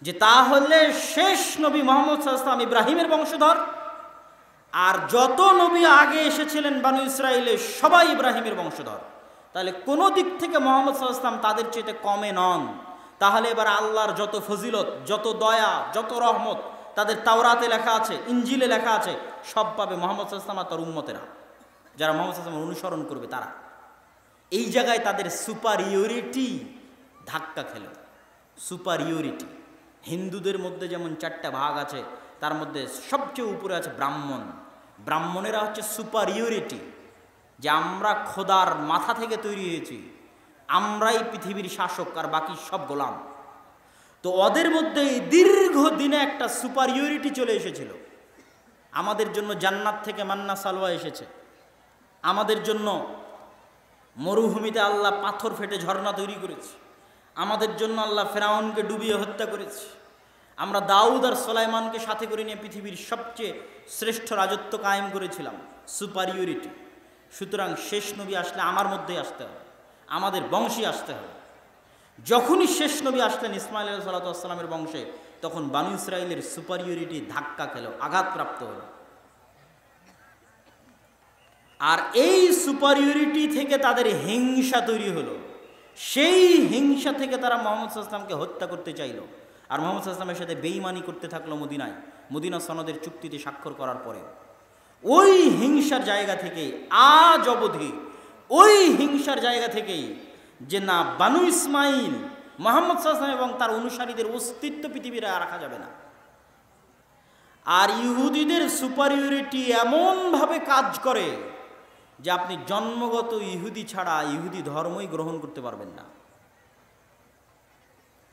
S1: যে তাহলে শেষ নবী মুহাম্মদ সাল্লাল্লাহু আলাইহি ওয়াসাল্লাম ইব্রাহিমের বংশধর, আর যত নবী আগে এসেছিলেন বানু ইসরাইলের সবাই ইব্রাহিমের বংশধর। তাহলে কোনো দিক থেকে মুহাম্মদ সাল্লাল্লাহু আলাইহি ওয়াসাল্লাম তাদের চেয়ে কমে নন। তাহলে এবার আল্লাহর যত ফজিলত, যত দয়া, যত রহমত তাদের তাওরাতে লেখা আছে, ইঞ্জিলে লেখা আছে, সব পাবে মুহাম্মদ সাল্লাল্লাহু আলাইহি ওয়াসাল্লাম আর তার উম্মতেরা, যারা মুহাম্মদ সাল্লাল্লাহু আলাইহি ওয়াসাল্লাম অনুসরণ করবে তারা। এই জায়গায় তাদের সুপারিয়রিটি ধাক্কা খেল। সুপারিয়রিটি, হিন্দুদের মধ্যে যেমন 4টা ভাগ আছে, তার মধ্যে সবচেয়ে উপরে আছে ব্রাহ্মণ। ব্রাহ্মণেরা হচ্ছে সুপারিয়রিটি, যে আমরা খোদার মাথা থেকে তৈরি হয়েছি, আমরাই পৃথিবীর শাসক আর বাকি সব গোলাম। তো ওদের মধ্যে দীর্ঘদিনে একটা সুপারিয়রিটি চলে এসেছিল। আমাদের জন্য জান্নাত থেকে মান্না সালওয়া এসেছে, আমাদের জন্য মরুভূমিতে আল্লাহ পাথর ফেটে ঝর্ণা তৈরি করেছে, আমাদের জন্য আল্লাহ ফেরাউনকে ডুবিয়ে হত্যা করেছে, আমরা দাউদ আর সুলাইমানকে সাথে করে নিয়ে পৃথিবীর সবচেয়ে শ্রেষ্ঠ রাজত্ব কায়েম করেছিলাম। সুপারিয়রিটি। সুতরাং শেষ নবী আসলে আমার মধ্যেই আসতে হবে, আমাদের বংশে আসতে হবে। যখনই শেষ নবী আসলেন ইসমাইল আলাইহিস সালামের বংশে, তখন বানু ইসরাইলের সুপারিয়রিটি ধাক্কা খেল, আঘাতপ্রাপ্ত হল। আর এই সুপারিয়রিটি থেকে তাদের হিংসা তৈরি হলো। সেই হিংসা থেকে তারা মুহাম্মদ সাল্লাল্লাহু আলাইহি ওয়াসাল্লামকে হত্যা করতে চাইল। আর মুহাম্মদ সাল্লাল্লাহু আলাইহি ওয়াসাল্লামের সাথে বেঈমানি করতে থাকলো মদিনায়, মদিনা সনদের চুক্তিতে স্বাক্ষর করার পরে। ওই হিংসার জায়গা থেকেই আজ অবধি, ওই হিংসার জায়গা থেকেই যে না, বানু ইসমাইল, মুহাম্মদ সাল্লাল্লাহু আলাইহি ওয়াসাল্লাম এবং তার অনুসারীদের অস্তিত্ব পৃথিবীতে রাখা যাবে না। আর ইহুদিদের সুপারিয়রিটি এমনভাবে কাজ করে যে আপনি জন্মগত ইহুদি ছাড়া ইহুদি ধর্মই গ্রহণ করতে পারবেন না।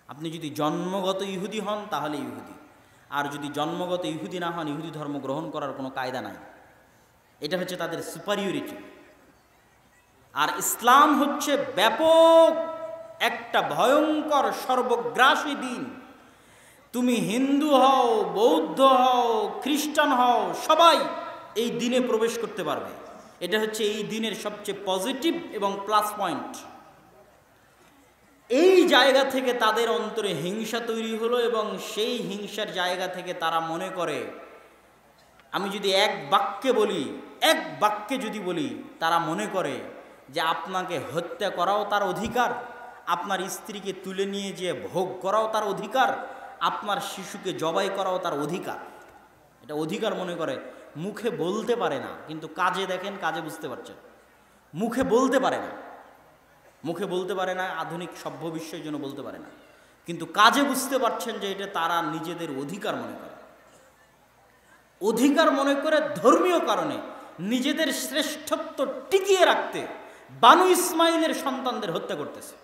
S1: আপনি যদি জন্মগত ইহুদি হন তাহলে ইহুদি, আর যদি জন্মগত ইহুদি না হন, ইহুদি ধর্ম গ্রহণ করার কোনো কায়দা নাই। এটা হচ্ছে তাদের সুপারিয়রিটি। আর ইসলাম হচ্ছে ব্যাপক একটা ভয়ঙ্কর সর্বগ্রাসী দিন। তুমি হিন্দু হও, বৌদ্ধ হও, খ্রিস্টান হও, সবাই এই দিনে প্রবেশ করতে পারবে। এটা হচ্ছে এই দিনের সবচেয়ে পজিটিভ এবং প্লাস পয়েন্ট। এই জায়গা থেকে তাদের অন্তরে হিংসা তৈরি হলো, এবং সেই হিংসার জায়গা থেকে তারা মনে করে, আমি যদি এক বাক্যে যদি বলি, তারা মনে করে যে আপনাকে হত্যা করাও তার অধিকার, আপনার স্ত্রীকে তুলে নিয়ে যেয়ে ভোগ করাও তার অধিকার, আপনার শিশুকে জবাই করাও তার অধিকার। এটা অধিকার মনে করে। মুখে বলতে পারে না, কিন্তু কাজে দেখেন, কাজে বুঝতে পারছেন। মুখে বলতে পারে না, মুখে বলতে পারে না, আধুনিক সভ্য বিশ্বের জন্য বলতে পারে না, কিন্তু কাজে বুঝতে পারছেন যে এটা তারা নিজেদের অধিকার মনে করে। অধিকার মনে করে ধর্মীয় কারণে নিজেদের শ্রেষ্ঠত্ব টিকিয়ে রাখতে বানু ইসমাইলের সন্তানদের হত্যা করতেছে।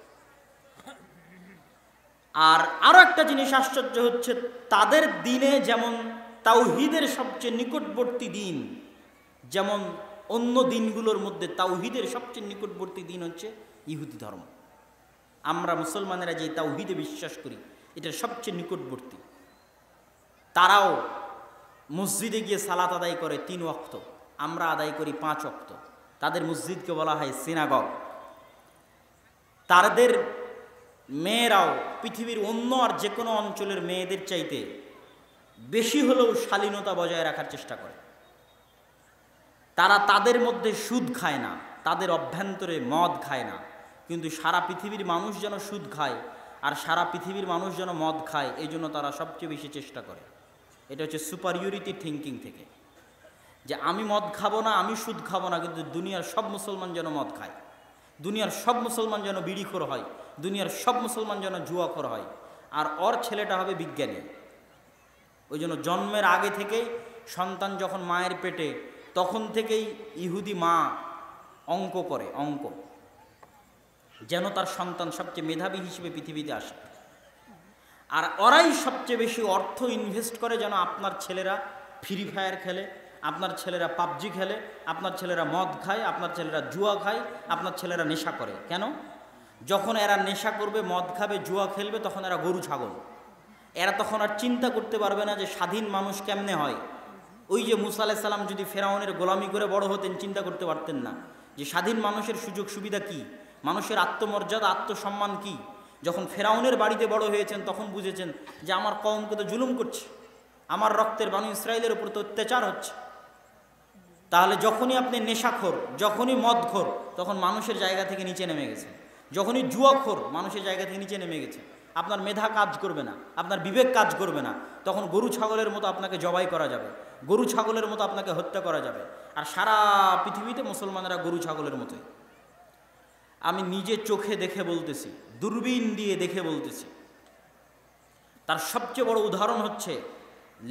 S1: আর আরো একটা জিনিস আশ্চর্য হচ্ছে, তাদের দিনে যেমন তাওহীদের সবচেয়ে নিকটবর্তী দিন, যেমন অন্য দিনগুলোর মধ্যে তাওহীদের সবচেয়ে নিকটবর্তী দিন হচ্ছে ইহুদি ধর্ম। আমরা মুসলমানেরা যে তাওহীদে বিশ্বাস করি, এটা সবচেয়ে নিকটবর্তী। তারাও মসজিদে গিয়ে সালাত আদায় করে 3 ওয়াক্ত, আমরা আদায় করি 5 ওয়াক্ত। তাদের মসজিদকে বলা হয় সিনাগগ। তাদের মেয়েরাও পৃথিবীর অন্য আর যে কোনো অঞ্চলের মেয়েদের চাইতে বেশি হলেও শালীনতা বজায় রাখার চেষ্টা করে। তারা তাদের মধ্যে সুদ খায় না, তাদের অভ্যন্তরে মদ খায় না, কিন্তু সারা পৃথিবীর মানুষ যেন সুদ খায় আর সারা পৃথিবীর মানুষ যেন মদ খায়, এই জন্য তারা সবচেয়ে বেশি চেষ্টা করে। এটা হচ্ছে সুপারিয়রিটি থিঙ্কিং থেকে, যে আমি মদ খাবো না, আমি সুদ খাবো না, কিন্তু দুনিয়ার সব মুসলমান যেন মদ খায়, দুনিয়ার সব মুসলমান যেন বিড়িখোর হয়, দুনিয়ার সব মুসলমান যেন জুয়াখোর হয়, আর ওর ছেলেটা হবে বিজ্ঞানী। ওই জন্য জন্মের আগে থেকেই সন্তান যখন মায়ের পেটে, তখন থেকেই ইহুদি মা অঙ্ক করে, অঙ্ক যেন তার সন্তান সবচেয়ে মেধাবী হিসেবে পৃথিবীতে আসে। আর ওরাই সবচেয়ে বেশি অর্থ ইনভেস্ট করে যেন আপনার ছেলেরা ফ্রি ফায়ার খেলে, আপনার ছেলেরা পাবজি খেলে, আপনার ছেলেরা মদ খায়, আপনার ছেলেরা জুয়া খায়, আপনার ছেলেরা নেশা করে। কেন? যখন এরা নেশা করবে, মদ খাবে, জুয়া খেলবে, তখন এরা গরু ছাগল। এরা তখন আর চিন্তা করতে পারবে না যে স্বাধীন মানুষ কেমনে হয়। ওই যে মুসা আলাইহিস সালাম যদি ফেরাউনের গোলামি করে বড় হতেন, চিন্তা করতে পারতেন না যে স্বাধীন মানুষের সুযোগ সুবিধা কি, মানুষের আত্মমর্যাদা, আত্মসম্মান কি। যখন ফেরাউনের বাড়িতে বড় হয়েছেন তখন বুঝেছেন যে আমার কওমকে তো জুলুম করছে, আমার রক্তের বানু ইসরায়েলের উপর তো অত্যাচার হচ্ছে। তাহলে যখনই আপনি নেশাখোর, যখনই মদখোর, তখন মানুষের জায়গা থেকে নিচে নেমে গেছে। যখনই জুয়াখোর, মানুষের জায়গা থেকে নিচে নেমে গেছে। আপনার মেধা কাজ করবে না, আপনার বিবেক কাজ করবে না, তখন গরু ছাগলের মতো আপনাকে জবাই করা যাবে, গরু ছাগলের মতো আপনাকে হত্যা করা যাবে। আর সারা পৃথিবীতে মুসলমানেরা গরু ছাগলের মতোই। আমি নিজে চোখে দেখে বলতেছি, দূরবীন দিয়ে দেখে বলতেছি। তার সবচেয়ে বড় উদাহরণ হচ্ছে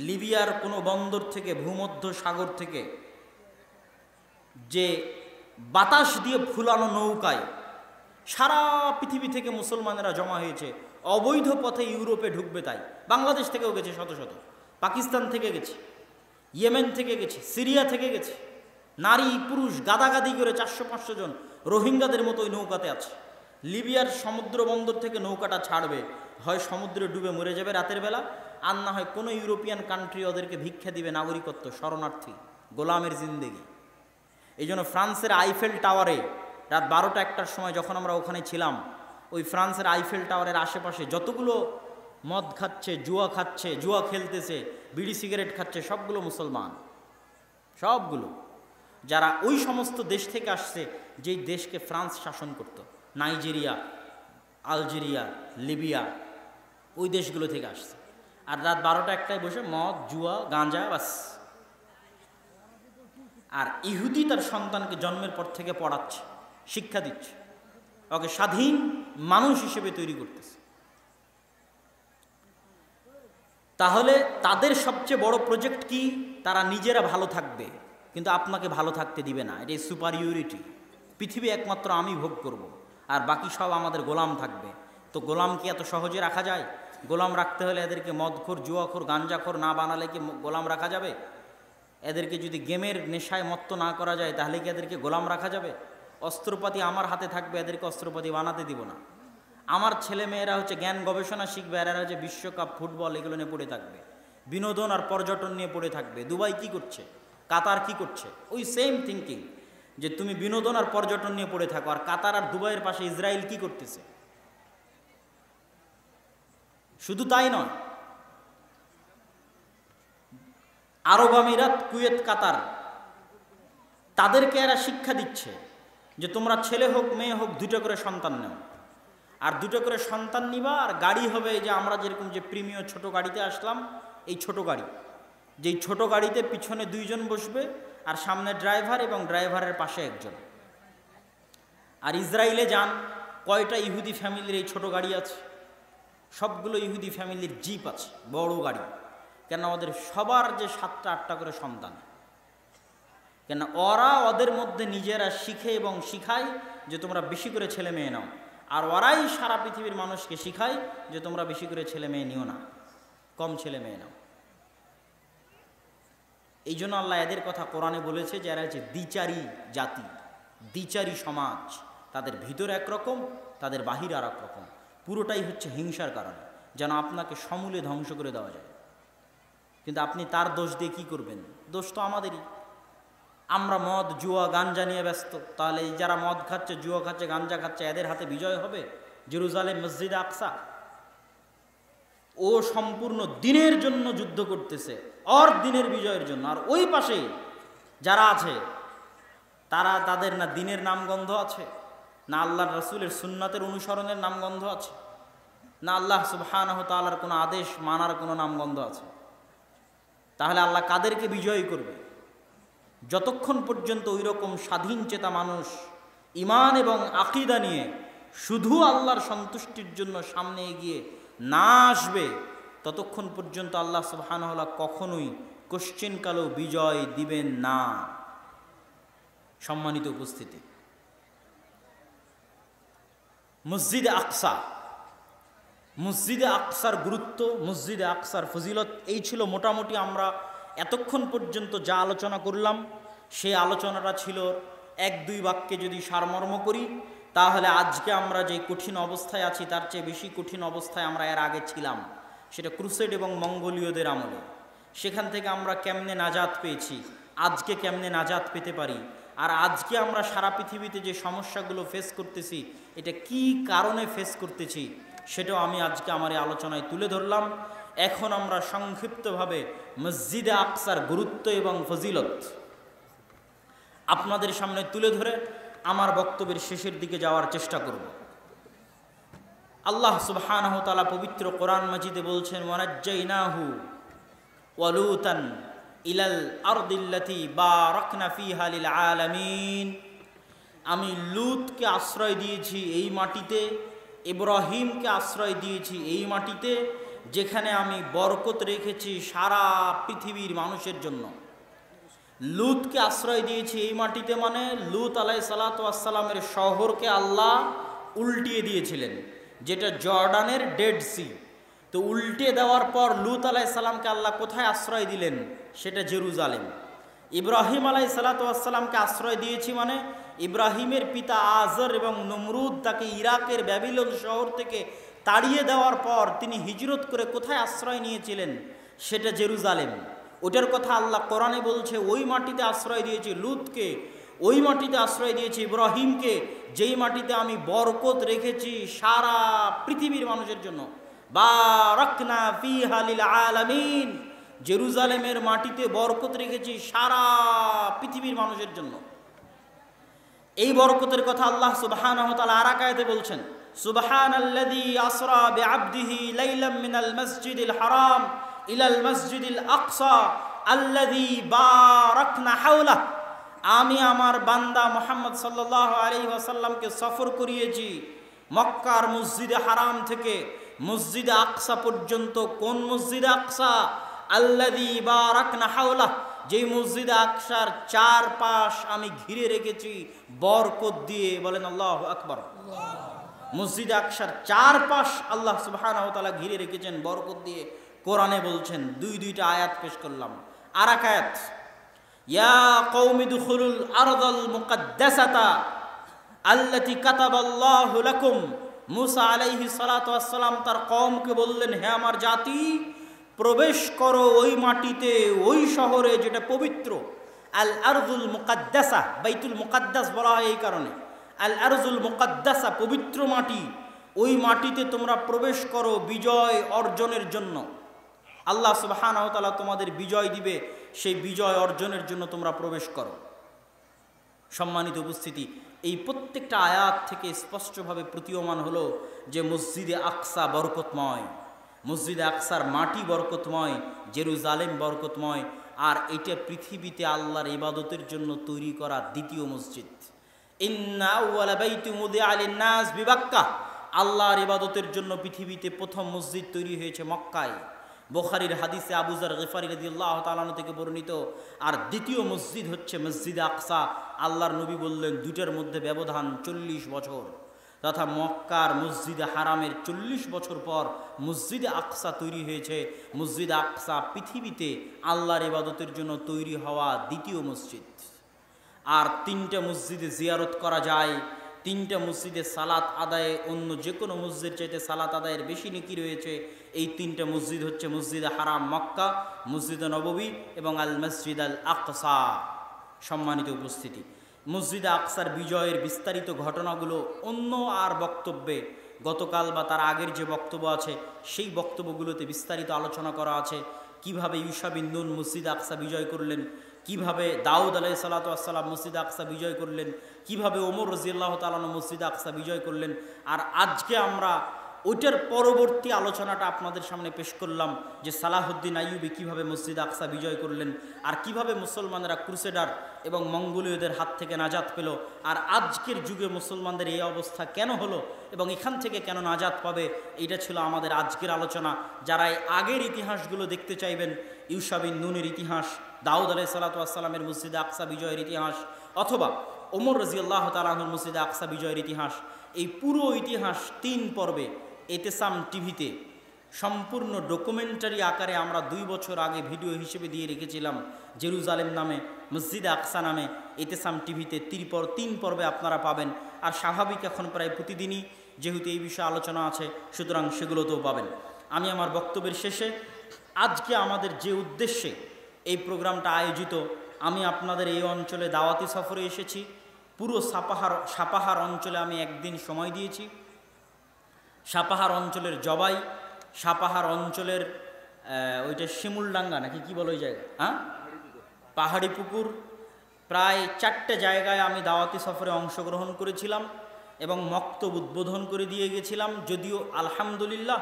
S1: লিবিয়ার কোনো বন্দর থেকে, ভূমধ্য সাগর থেকে যে বাতাস দিয়ে ফুলানো নৌকায় সারা পৃথিবী থেকে মুসলমানেরা জমা হয়েছে, অবৈধ পথে ইউরোপে ঢুকবে। তাই বাংলাদেশ থেকেও গেছে শত শত, পাকিস্তান থেকে গেছে, ইয়েমেন থেকে গেছে, সিরিয়া থেকে গেছে। নারী পুরুষ গাদাগাদি করে 400-500 জন রোহিঙ্গাদের মতো ওই নৌকাতে আছে। লিবিয়ার সমুদ্র বন্দর থেকে নৌকাটা ছাড়বে, হয় সমুদ্রে ডুবে মরে যাবে রাতের বেলা, আর না হয় কোনো ইউরোপিয়ান কান্ট্রি ওদেরকে ভিক্ষা দিবে, নাগরিকত্ব, শরণার্থী, গোলামের জিন্দেগি। এই জন্য ফ্রান্সের আইফেল টাওয়ারে রাত 12টা-1টার সময় যখন আমরা ওখানে ছিলাম, ওই ফ্রান্সের আইফেল টাওয়ারের আশেপাশে যতগুলো মদ খাচ্ছে, জুয়া খেলতেছে, বিড়ি সিগারেট খাচ্ছে, সবগুলো মুসলমান, সবগুলো যারা ওই সমস্ত দেশ থেকে আসছে যেই দেশকে ফ্রান্স শাসন করত, নাইজেরিয়া, আলজেরিয়া, লিবিয়া, ওই দেশগুলো থেকে আসছে। আর রাত 12টা-1টায় বসে মদ, জুয়া, গাঁজা, বাস। আর ইহুদি তার সন্তানকে জন্মের পর থেকে পড়াচ্ছে, শিক্ষা দিচ্ছে, ওকে স্বাধীন মানুষ হিসেবে তৈরি করতেছে। তাহলে তাদের সবচেয়ে বড় প্রজেক্ট কি? তারা নিজেরা ভালো থাকবে কিন্তু আপনাকে ভালো থাকতে দিবে না। এটাই সুপারিয়রিটি। পৃথিবী একমাত্র আমি ভোগ করব, আর বাকি সব আমাদের গোলাম থাকবে। তো গোলাম কি এত সহজে রাখা যায়? গোলাম রাখতে হলে এদেরকে মদখোর, জুয়াখোর, গাঞ্জাখোর না বানালে কি গোলাম রাখা যাবে? এদেরকে যদি গেমের নেশায় মত্ত না করা যায় তাহলে কি এদেরকে গোলাম রাখা যাবে? অস্ত্রপাতি আমার হাতে থাকবে, এদেরকে অস্ত্রপাতি বানাতে দিব না। আমার ছেলে মেয়েরা হচ্ছে জ্ঞান গবেষণা শিখবে, এরা হচ্ছে বিশ্বকাপ, ফুটবল এগুলো নিয়ে পড়ে থাকবে, বিনোদন আর পর্যটন নিয়ে পড়ে থাকবে। দুবাই কি করছে, কাতার কি করছে, ওই সেম থিঙ্কিং যে তুমি বিনোদন আর পর্যটন নিয়ে পড়ে থাকো। আর কাতার আর দুবাইয়ের পাশে ইসরায়েল কি করতেছে? শুধু তাই নয়, আরব আমিরাত, কুয়েত, কাতার, তাদেরকে এরা শিক্ষা দিচ্ছে যে তোমরা ছেলে হোক মেয়ে হোক 2টা করে সন্তান নাও, আর 2টা করে সন্তান নিবা, আর গাড়ি হবে যে আমরা যেরকম যে প্রিমিয়ার ছোট গাড়িতে আসলাম, এই ছোট গাড়ি, যেই ছোট গাড়িতে পিছনে 2 জন বসবে আর সামনে ড্রাইভার এবং ড্রাইভারের পাশে একজন। আর ইসরায়েলে যান, কয়টা ইহুদি ফ্যামিলির এই ছোট গাড়ি আছে? সবগুলো ইহুদি ফ্যামিলির জিপ আছে, বড় গাড়ি। কেন? ওদের সবার যে 7টা-8টা করে সন্তান। কেন? ওরা ওদের মধ্যে নিজেরা শিখে এবং শিখায় যে তোমরা বেশি করে ছেলে মেয়ে নাও, আর ওরাই সারা পৃথিবীর মানুষকে শিখায় যে তোমরা বেশি করে ছেলে মেয়ে নিও না, কম ছেলে মেয়ে নাও। এই জন্য আল্লাহ এদের কথা কোরআনে বলেছে যে এরা হচ্ছে দ্বিচারী জাতি, দ্বিচারী সমাজ। তাদের ভিতর একরকম, তাদের বাহির আর এক রকম। পুরোটাই হচ্ছে হিংসার কারণে, যেন আপনাকে সমূলে ধ্বংস করে দেওয়া যায়। কিন্তু আপনি তার দোষ দিয়ে কী করবেন? দোষ তো আমাদেরই। আমরা মদ, জুয়া, গাঞ্জা নিয়ে ব্যস্ত। তাহলে এই যারা মদ খাচ্ছে, জুয়া খাচ্ছে, গাঞ্জা খাচ্ছে, এদের হাতে বিজয় হবে? জেরুজালেম, মসজিদ আকসা, ও সম্পূর্ণ দিনের জন্য যুদ্ধ করতেছে, ওর দিনের বিজয়ের জন্য। আর ওই পাশে যারা আছে তাদের না দিনের নামগন্ধ আছে, না আল্লাহর রাসূলের সুন্নাতের অনুসরণের নামগন্ধ আছে, না আল্লাহ সুবহানাহু ওয়া তাআলার কোনো আদেশ মানার কোনো নামগন্ধ আছে। তাহলে আল্লাহ কাদেরকে বিজয়ী করবে? যতক্ষণ পর্যন্ত ওই রকম স্বাধীন চেতা মানুষ ঈমান এবং আকীদা নিয়ে শুধু আল্লাহর সন্তুষ্টির জন্য সামনে এগিয়ে না আসবে, ততক্ষণ পর্যন্ত আল্লাহ সুবহানাহু ওয়া তাআলা কখনোই কোশ্চেনকালেও বিজয় দিবেন না। সম্মানিত উপস্থিতি, মসজিদে আকসা, মসজিদে আকসার গুরুত্ব, মসজিদে আকসার ফজিলত, এই ছিল মোটামুটি আমরা এতক্ষণ পর্যন্ত যা আলোচনা করলাম। সেই আলোচনাটা ছিল 1-2 বাক্যে যদি সারমর্ম করি তাহলে আজকে আমরা যে কঠিন অবস্থায় আছি তার চেয়ে বেশি কঠিন অবস্থায় আমরা এর আগে ছিলাম, সেটা ক্রুসেড এবং মঙ্গোলীয়দের আমলে। সেখান থেকে আমরা কেমনে নাজাত পেয়েছি, আজকে কেমনে নাজাত পেতে পারি, আর আজকে আমরা সারা পৃথিবীতে যে সমস্যাগুলো ফেস করতেছি এটা কি কারণে ফেস করতেছি, সেটাও আমি আজকে আমার এই আলোচনায় তুলে ধরলাম। এখন আমরা সংক্ষিপ্তভাবে মসজিদে আকসার গুরুত্ব এবং ফজিলত আপনাদের সামনে তুলে ধরে আমার বক্তব্যের শেষের দিকে যাওয়ার চেষ্টা করব। আল্লাহ সুবহানাহু ওয়া তাআলা পবিত্র কোরআন মাজিদে বলছেন, ওয়ানাজ্জাইনাহু ওয়া লূতান ইলাল আরদিল্লাতী বারাকনা ফীহা লিল আলামিন। আমি লূতকে আশ্রয় দিয়েছি এই মাটিতে, ইব্রাহিমকে আশ্রয় দিয়েছি এই মাটিতে, যেখানে আমি বরকত রেখেছি সারা পৃথিবীর মানুষের জন্য। লূতকে আশ্রয় দিয়েছি এই মাটিতে মানে লূত আলাইহিসসালাতু ওয়াসসালামের শহরকে আল্লাহ উল্টিয়ে দিয়েছিলেন, যেটা জর্ডানের ডেড সি। তো উল্টে দেওয়ার পর লূত আলাইহিসসালামকে আল্লাহ কোথায় আশ্রয় দিলেন, সেটা জেরুজালেম। ইব্রাহিম আলাইহিসসালাতু ওয়াসসালামকে আশ্রয় দিয়েছি মানে ইব্রাহিমের পিতা আজর এবং নমরুদ তাকে ইরাকের ব্যাবিলন শহর থেকে তাড়িয়ে দেওয়ার পর তিনি হিজরত করে কোথায় আশ্রয় নিয়েছিলেন, সেটা জেরুজালেম। ওটার কথা আল্লাহ কোরআনে বলছে, ওই মাটিতে আশ্রয় দিয়েছি লূতকে, ওই মাটিতে আশ্রয় দিয়েছি ইব্রাহিমকে, যেই মাটিতে আমি বরকত রেখেছি সারা পৃথিবীর মানুষের জন্য। বারাকনা ফীহা লিল আলামিন, জেরুজালেমের মাটিতে বরকত রেখেছি সারা পৃথিবীর মানুষের জন্য। এই বরকতের কথা আল্লাহ সুবহানাহু ওয়া তাআলা আর এক আয়াতে বলছেন, সুবহানাল্লাযী আসরা বিআবদিহি লাইলাম মিনাল মাসজিদিল হারাম ইলাল মসজিদিল আকসা আল্লাযী বারাকনা হাওলা। আমি আমার বান্দা মুহাম্মদ সাল্লাল্লাহু আলাইহি ওয়াসাল্লামকে সফর করিয়েছি মক্কার মসজিদে হারাম থেকে মসজিদে আকসা পর্যন্ত। কোন মসজিদে আকসা? আল্লাযী বারাকনা হাওলা, যেই মসজিদে আকসার চারপাশ আমি ঘিরে রেখেছি বরকত দিয়ে। বলেন আল্লাহু আকবার। মসজিদে আকসার চারপাশ আল্লাহ সুবহানাহু ওয়া তাআলা ঘিরে রেখেছেন বরকত দিয়ে। কোরআনে বলছেন, দুইটা আয়াত পেশ করলাম। আর এক আয়াত, ইয়া কওমি দুখুলুল আরদাল মুকাদ্দাসাতা আল্লাতী কাতাবাল্লাহু লাকুম। মুসা আলাইহিস সালাতু ওয়াস সালাম তার কওমকে বললেন, হে আমার জাতি, প্রবেশ করো ওই মাটিতে, ওই শহরে যেটা পবিত্র। আল আরদুল মুকাদ্দাসা, বাইতুল মুকাদ্দাস বলা হয় এই কারণে। আল আরজুল মুকাদ্দাসা, পবিত্র মাটি, ওই মাটিতে তোমরা প্রবেশ করো বিজয় অর্জনের জন্য। আল্লাহ সুবহানাহু ওয়া তাআলা তোমাদের বিজয় দিবে, সেই বিজয় অর্জনের জন্য তোমরা প্রবেশ করো। সম্মানিত উপস্থিতি, এই প্রত্যেকটা আয়াত থেকে স্পষ্টভাবে প্রতীয়মান হলো যে মসজিদে আকসা বরকতময়, মসজিদে আকসার মাটি বরকতময়, জেরুজালেম বরকতময়, আর এটা পৃথিবীতে আল্লাহর ইবাদতের জন্য তৈরি করা দ্বিতীয় মসজিদ। ইন্না আউওয়ালা বাইতি মুদিআ লিন-নাস বিবাক্কাহ, আল্লাহর ইবাদতের জন্য পৃথিবীতে প্রথম মসজিদ তৈরি হয়েছে মক্কায়। বুখারীর হাদিসে আবু যর গিফারী রাদিয়াল্লাহু তাআলা আনহু থেকে বর্ণিত। আর দ্বিতীয় মসজিদ হচ্ছে মসজিদে আকসা। আল্লাহর নবী বললেন দুইটার মধ্যে ব্যবধান 40 বছর, তথা মক্কার মসজিদে হারামের 40 বছর পর মসজিদে আকসা তৈরি হয়েছে। মসজিদে আকসা পৃথিবীতে আল্লাহর ইবাদতের জন্য তৈরি হওয়া দ্বিতীয় মসজিদ। আর 3টা মসজিদে জিয়ারত করা যায়, 3টা মসজিদে সালাত আদায়ে অন্য যে কোনো মসজিদ চাইতে সালাত আদায়ের বেশি নেকি রয়েছে। এই 3টা মসজিদ হচ্ছে মসজিদে হারাম মক্কা, মসজিদে নববী এবং আল মসজিদ আল আকসা। সম্মানিত উপস্থিতি, মসজিদে আকসার বিজয়ের বিস্তারিত ঘটনাগুলো অন্য আর বক্তব্যে, গতকাল বা তার আগের যে বক্তব্য আছে সেই বক্তব্যগুলোতে বিস্তারিত আলোচনা করা আছে। কিভাবে ইউশা বিন নুন মসজিদে আকসা বিজয় করলেন, কিভাবে দাউদ আলাইহিস সালাতু ওয়াস সালাম মসজিদে আকসা বিজয় করলেন, কিভাবে ওমর রাদিয়াল্লাহু তাআলা মসজিদে আকসা বিজয় করলেন। আর আজকে আমরা ওইটার পরবর্তী আলোচনাটা আপনাদের সামনে পেশ করলাম যে সালাহুদ্দিন আইয়ুবী কিভাবে মসজিদে আকসা বিজয় করলেন, আর কিভাবে মুসলমানরা ক্রুসেডার এবং মঙ্গোলীয়দের হাত থেকে নাজাত পেল, আর আজকের যুগে মুসলমানদের এই অবস্থা কেন হলো এবং এখান থেকে কেন নাজাত পাবে। এটা ছিল আমাদের আজকের আলোচনা। যারা এই আগের ইতিহাসগুলো দেখতে চাইবেন, ইউশা বিন নুনের ইতিহাস, দাউদ আলাইহিস সালাতু ওয়াস সালামের মসজিদে আকসা বিজয়ের ইতিহাস, অথবা ওমর রাদিয়াল্লাহু তাআলা আনহুর মসজিদে আকসা বিজয়ের ইতিহাস, এই পুরো ইতিহাস 3 পর্বে এতেসাম টিভিতে সম্পূর্ণ ডকুমেন্টারি আকারে আমরা 2 বছর আগে ভিডিও হিসেবে দিয়ে রেখেছিলাম জেরুজালেম নামে, মসজিদে আকসা নামে। ইতেসাম টিভিতে 3 পর্বে আপনারা পাবেন। আর স্বাভাবিক এখন প্রায় প্রতিদিনই যেহেতু এই বিষয়ে আলোচনা আছে, সুতরাং সেগুলোতেও পাবেন। আমি আমার বক্তব্যের শেষে আজকে আমাদের যে উদ্দেশ্যে এই প্রোগ্রামটা আয়োজিত, আমি আপনাদের এই অঞ্চলে দাওয়াতি সফরে এসেছি। পুরো সাপাহার অঞ্চলে আমি একদিন সময় দিয়েছি। সাপাহার অঞ্চলের জবাই, সাপাহার অঞ্চলের ওইটা শিমুলডাঙ্গা নাকি কি বলে ওই জায়গা, পাহাড়ি পুকুর, প্রায় 4টে জায়গায় আমি দাওয়াতি সফরে অংশগ্রহণ করেছিলাম এবং মক্তব উদ্বোধন করে দিয়ে গেছিলাম। যদিও আলহামদুলিল্লাহ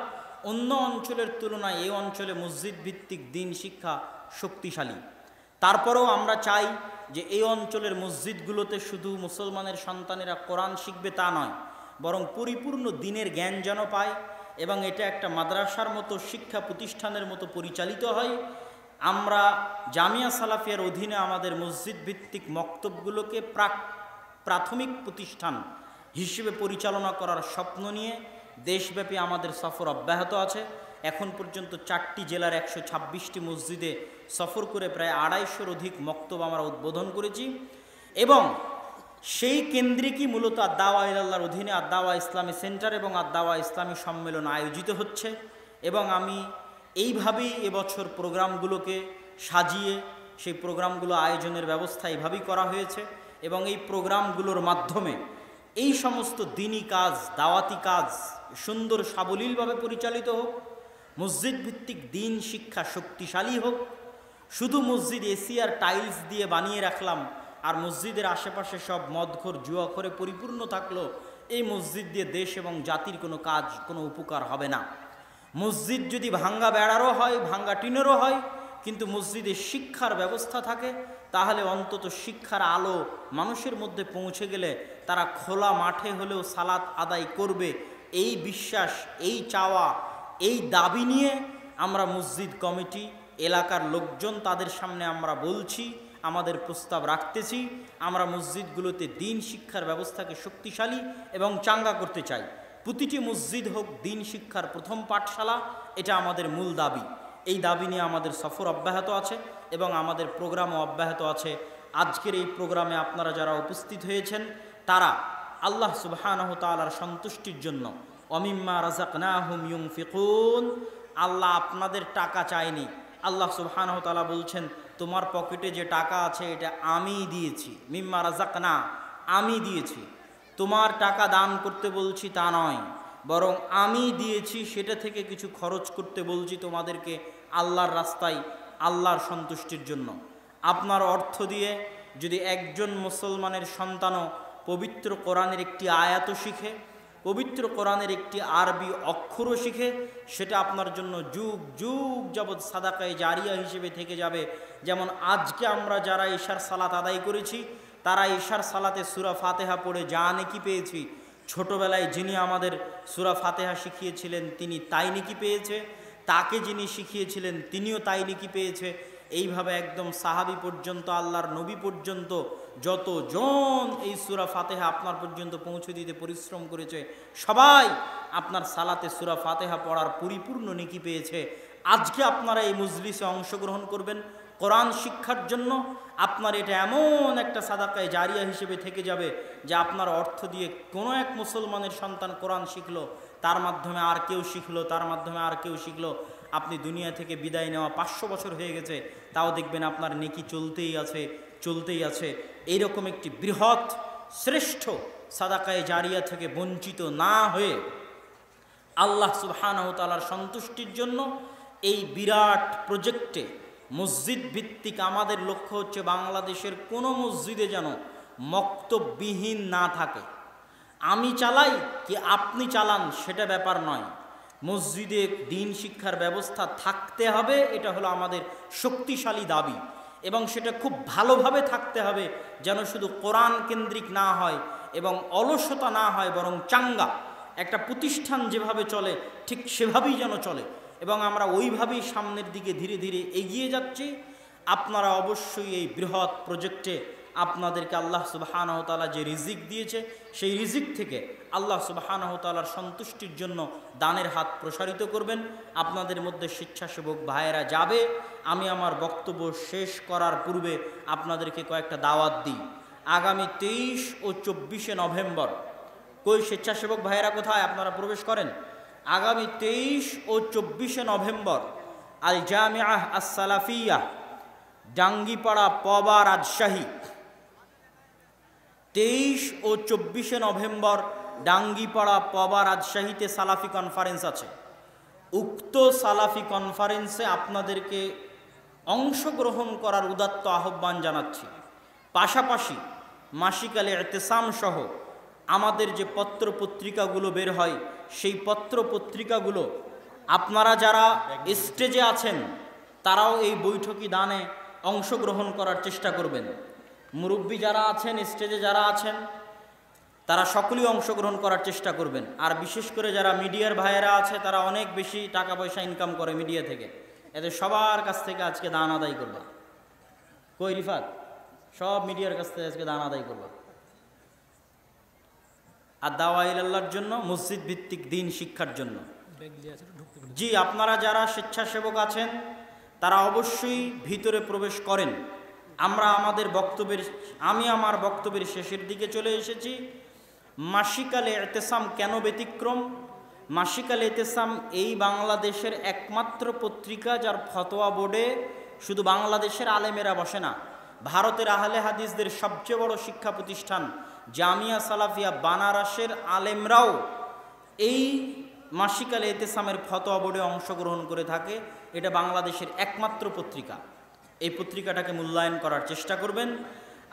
S1: অন্য অঞ্চলের তুলনায় এই অঞ্চলে মসজিদ ভিত্তিক দিন শিক্ষা শক্তিশালী। তারপরেও আমরা চাই যে এই অঞ্চলের মসজিদগুলোতে শুধু মুসলমানের সন্তানেরা কোরআন শিখবে তা নয়, বরং পরিপূর্ণ দিনের জ্ঞান যেন পায় এবং এটা একটা মাদ্রাসার মতো শিক্ষা প্রতিষ্ঠানের মতো পরিচালিত হয়। আমরা জামিয়া সালাফিয়ার অধীনে আমাদের মসজিদ ভিত্তিক মক্তবগুলোকে প্রাথমিক প্রতিষ্ঠান হিসেবে পরিচালনা করার স্বপ্ন নিয়ে দেশব্যাপী আমাদের সফর অব্যাহত আছে। এখন পর্যন্ত 4টি জেলার 126টি মসজিদে সফর করে প্রায় 250-র অধিক মক্তব আমরা উদ্বোধন করেছি এবং সেই কেন্দ্রিকই মূলত আদ-দাওয়া ইলাল্লাহর অধীনে আদ-দাওয়া ইসলামী সেন্টার এবং আদ-দাওয়া ইসলামী সম্মেলন আয়োজিত হচ্ছে। এবং আমি এইভাবেই এবছর প্রোগ্রামগুলোকে সাজিয়ে সেই প্রোগ্রামগুলো আয়োজনের ব্যবস্থা এইভাবেই করা হয়েছে এবং এই প্রোগ্রামগুলোর মাধ্যমে এই সমস্ত দিনী কাজ, দাওয়াতি কাজ সুন্দর সাবলীলভাবে পরিচালিত হোক, মসজিদ ভিত্তিক দিন শিক্ষা শক্তিশালী হোক। শুধু মসজিদ এসি আর টাইলস দিয়ে বানিয়ে রাখলাম আর মসজিদের আশেপাশে সব মদখোর জুয়াখোরে পরিপূর্ণ থাকলো, এই মসজিদ দিয়ে দেশ এবং জাতির কোনো কাজ, কোনো উপকার হবে না। মসজিদ যদি ভাঙ্গা বেড়ারও হয়, ভাঙ্গা টিনেরও হয়, কিন্তু মসজিদে শিক্ষার ব্যবস্থা থাকে, তাহলে অন্তত শিক্ষার আলো মানুষের মধ্যে পৌঁছে গেলে তারা খোলা মাঠে হলেও সালাত আদায় করবে। এই বিশ্বাস, এই চাওয়া, এই দাবি নিয়ে আমরা মসজিদ কমিটি, এলাকার লোকজন তাদের সামনে আমরা বলছি, আমাদের প্রস্তাব রাখতেছি। আমরা মসজিদগুলোতে দিন শিক্ষার ব্যবস্থাকে শক্তিশালী এবং চাঙ্গা করতে চাই। প্রতিটি মসজিদ হোক দিন শিক্ষার প্রথম পাঠশালা, এটা আমাদের মূল দাবি। এই দাবি নিয়ে আমাদের সফর অব্যাহত আছে এবং আমাদের প্রোগ্রামও অব্যাহত আছে। আজকের এই প্রোগ্রামে আপনারা যারা উপস্থিত হয়েছেন তারা আল্লাহ সুবহানাহু তাআলার সন্তুষ্টির জন্য ওয়ামিম্মা রাযাকনাহুম ইউনফিকুন, আল্লাহ আপনাদের টাকা চায়নি। আল্লাহ সুবহানাহু তাআলা বলছেন তোমার পকেটে যে টাকা আছে এটা আমি দিয়েছি, মিম্মা রাযাকনা, আমি দিয়েছি। তোমার টাকা দান করতে বলছি তা নয়, বরং আমি দিয়েছি সেটা থেকে কিছু খরচ করতে বলছি তোমাদেরকে আল্লাহর রাস্তায়, আল্লাহর সন্তুষ্টির জন্য। আপনার অর্থ দিয়ে যদি একজন মুসলমানের সন্তানও পবিত্র কোরআনের একটি আয়াত শিখে, পবিত্র কোরআনের একটি আরবি অক্ষরও শিখে, সেটা আপনার জন্য যুগ যুগ যাবৎ সাদাকায়ে জারিয়া হিসেবে থেকে যাবে। যেমন আজকে আমরা যারা ইশার সালাত আদায় করেছি, তারা ইশার সালাতে সূরা ফাতিহা পড়ে যা নেকি পেয়েছি, ছোটবেলায় যিনি আমাদের সূরা ফাতিহা শিখিয়েছিলেন তিনি তাই নেকি পেয়েছে, তাকে যিনি শিখিয়েছিলেন তিনিও তাই নেকি পেয়েছে। এইভাবে একদম সাহাবী পর্যন্ত, আল্লাহর নবী পর্যন্ত যতজন এই সূরা ফাতিহা আপনার পর্যন্ত পৌঁছে দিতে পরিশ্রম করেছে, সবাই আপনার সালাতে সূরা ফাতিহা পড়ার পরিপূর্ণ নেকি পেয়েছে। আজকে আপনারা এই মজলিসে অংশগ্রহণ করবেন কোরআন শিক্ষার জন্য, আপনার এটা এমন একটা সাদাকায়ে জারিয়া হিসেবে থেকে যাবে যে আপনার অর্থ দিয়ে কোনো এক মুসলমানের সন্তান কোরআন শিখলো, তার মাধ্যমে আর কেউ শিখলো, তার মাধ্যমে আর কেউ শিখলো। আপনি দুনিয়া থেকে বিদায় নেওয়া 500 বছর হয়ে গেছে, তাও দেখবেন আপনার নেকি চলতেই আছে, চলতেই আছে। এইরকম একটি বৃহৎ শ্রেষ্ঠ সাদাকায়ে জারিয়া থেকে বঞ্চিত না হয়ে আল্লাহ সুবহানাহু তাআলার সন্তুষ্টির জন্য এই বিরাট প্রজেক্টে মসজিদ ভিত্তিক আমাদের লক্ষ্য হচ্ছে বাংলাদেশের কোনো মসজিদে যেন মক্তববিহীন না থাকে। আমি চালাই কি আপনি চালান সেটা ব্যাপার নয়, মসজিদে দিন শিক্ষার ব্যবস্থা থাকতে হবে, এটা হলো আমাদের শক্তিশালী দাবি। এবং সেটা খুব ভালোভাবে থাকতে হবে, যেন শুধু কোরআন কেন্দ্রিক না হয় এবং অলসতা না হয়, বরং চাঙ্গা একটা প্রতিষ্ঠান যেভাবে চলে ঠিক সেভাবেই যেন চলে। এবং আমরা ওইভাবেই সামনের দিকে ধীরে ধীরে এগিয়ে যাচ্ছি। আপনারা অবশ্যই এই বৃহৎ প্রজেক্টে আপনাদেরকে আল্লাহ সুবহানাহু ওয়া তাআলা যে রিজিক দিয়েছে সেই রিজিক থেকে আল্লাহ সুবহানাহু ওয়া তাআলার সন্তুষ্টির জন্য দানের হাত প্রসারিত করবেন। আপনাদের মধ্যে স্বেচ্ছাসেবক ভাইয়েরা যাবে। আমি আমার বক্তব্য শেষ করার পূর্বে আপনাদেরকে কয়েকটা দাওয়াত দিই। আগামী 23 ও 24 নভেম্বর, কই স্বেচ্ছাসেবক ভাইয়েরা কোথায়? আপনারা প্রবেশ করেন। আগামী 23 ও 24 নভেম্বর আল জামিআহ আস সালাফিয়াহ, ডাঙ্গিপাড়া, পবা, রাজশাহী। 23 ও 24 নভেম্বর ডাঙ্গিপাড়া, পবা, রাজশাহীতে সালাফি কনফারেন্স আছে। উক্ত সালাফি কনফারেন্সে আপনাদেরকে অংশগ্রহণ করার উদাত্ত আহ্বান জানাচ্ছি। পাশাপাশি মাসিক আল ইতিসাম সহ আমাদের যে পত্র পত্রিকাগুলো বের হয়, সেই পত্র পত্রিকাগুলো আপনারা যারা স্টেজে আছেন তারাও এই বৈঠকি দানে অংশগ্রহণ করার চেষ্টা করবেন। মুরব্বী যারা আছেন, স্টেজে যারা আছেন, তারা সকলেই অংশগ্রহণ করার চেষ্টা করবেন। আর বিশেষ করে যারা মিডিয়ার ভাইয়েরা আছে, তারা অনেক বেশি টাকা পয়সা ইনকাম করে মিডিয়া থেকে, এদের সবার কাছ থেকে আজকে দান আদায় করবা। কই রিফাত? সব মিডিয়ার কাছ থেকে আজকে দান আদায় করবা। আর দাওয়া ইলাল্লাহর জন্য, মসজিদ ভিত্তিক দিন শিক্ষার জন্য। জি, আপনারা যারা স্বেচ্ছাসেবক আছেন তারা অবশ্যই ভিতরে প্রবেশ করেন। আমি আমার বক্তব্যের শেষের দিকে চলে এসেছি। মাসিক আল ইতিসাম কেন ব্যতিক্রম? মাসিক আল ইতিসাম এই বাংলাদেশের একমাত্র পত্রিকা যার ফতোয়া বোর্ডে শুধু বাংলাদেশের আলেমেরা বসে না, ভারতের আহলে হাদিসদের সবচেয়ে বড় শিক্ষা প্রতিষ্ঠান জামিয়া সালাফিয়া বানারসের আলেমরাও এই মাসিক আল ইতিসামের ফতোয়া বোর্ডে অংশগ্রহণ করে থাকে। এটা বাংলাদেশের একমাত্র পত্রিকা। এই পত্রিকাটাকে মূল্যায়ন করার চেষ্টা করবেন।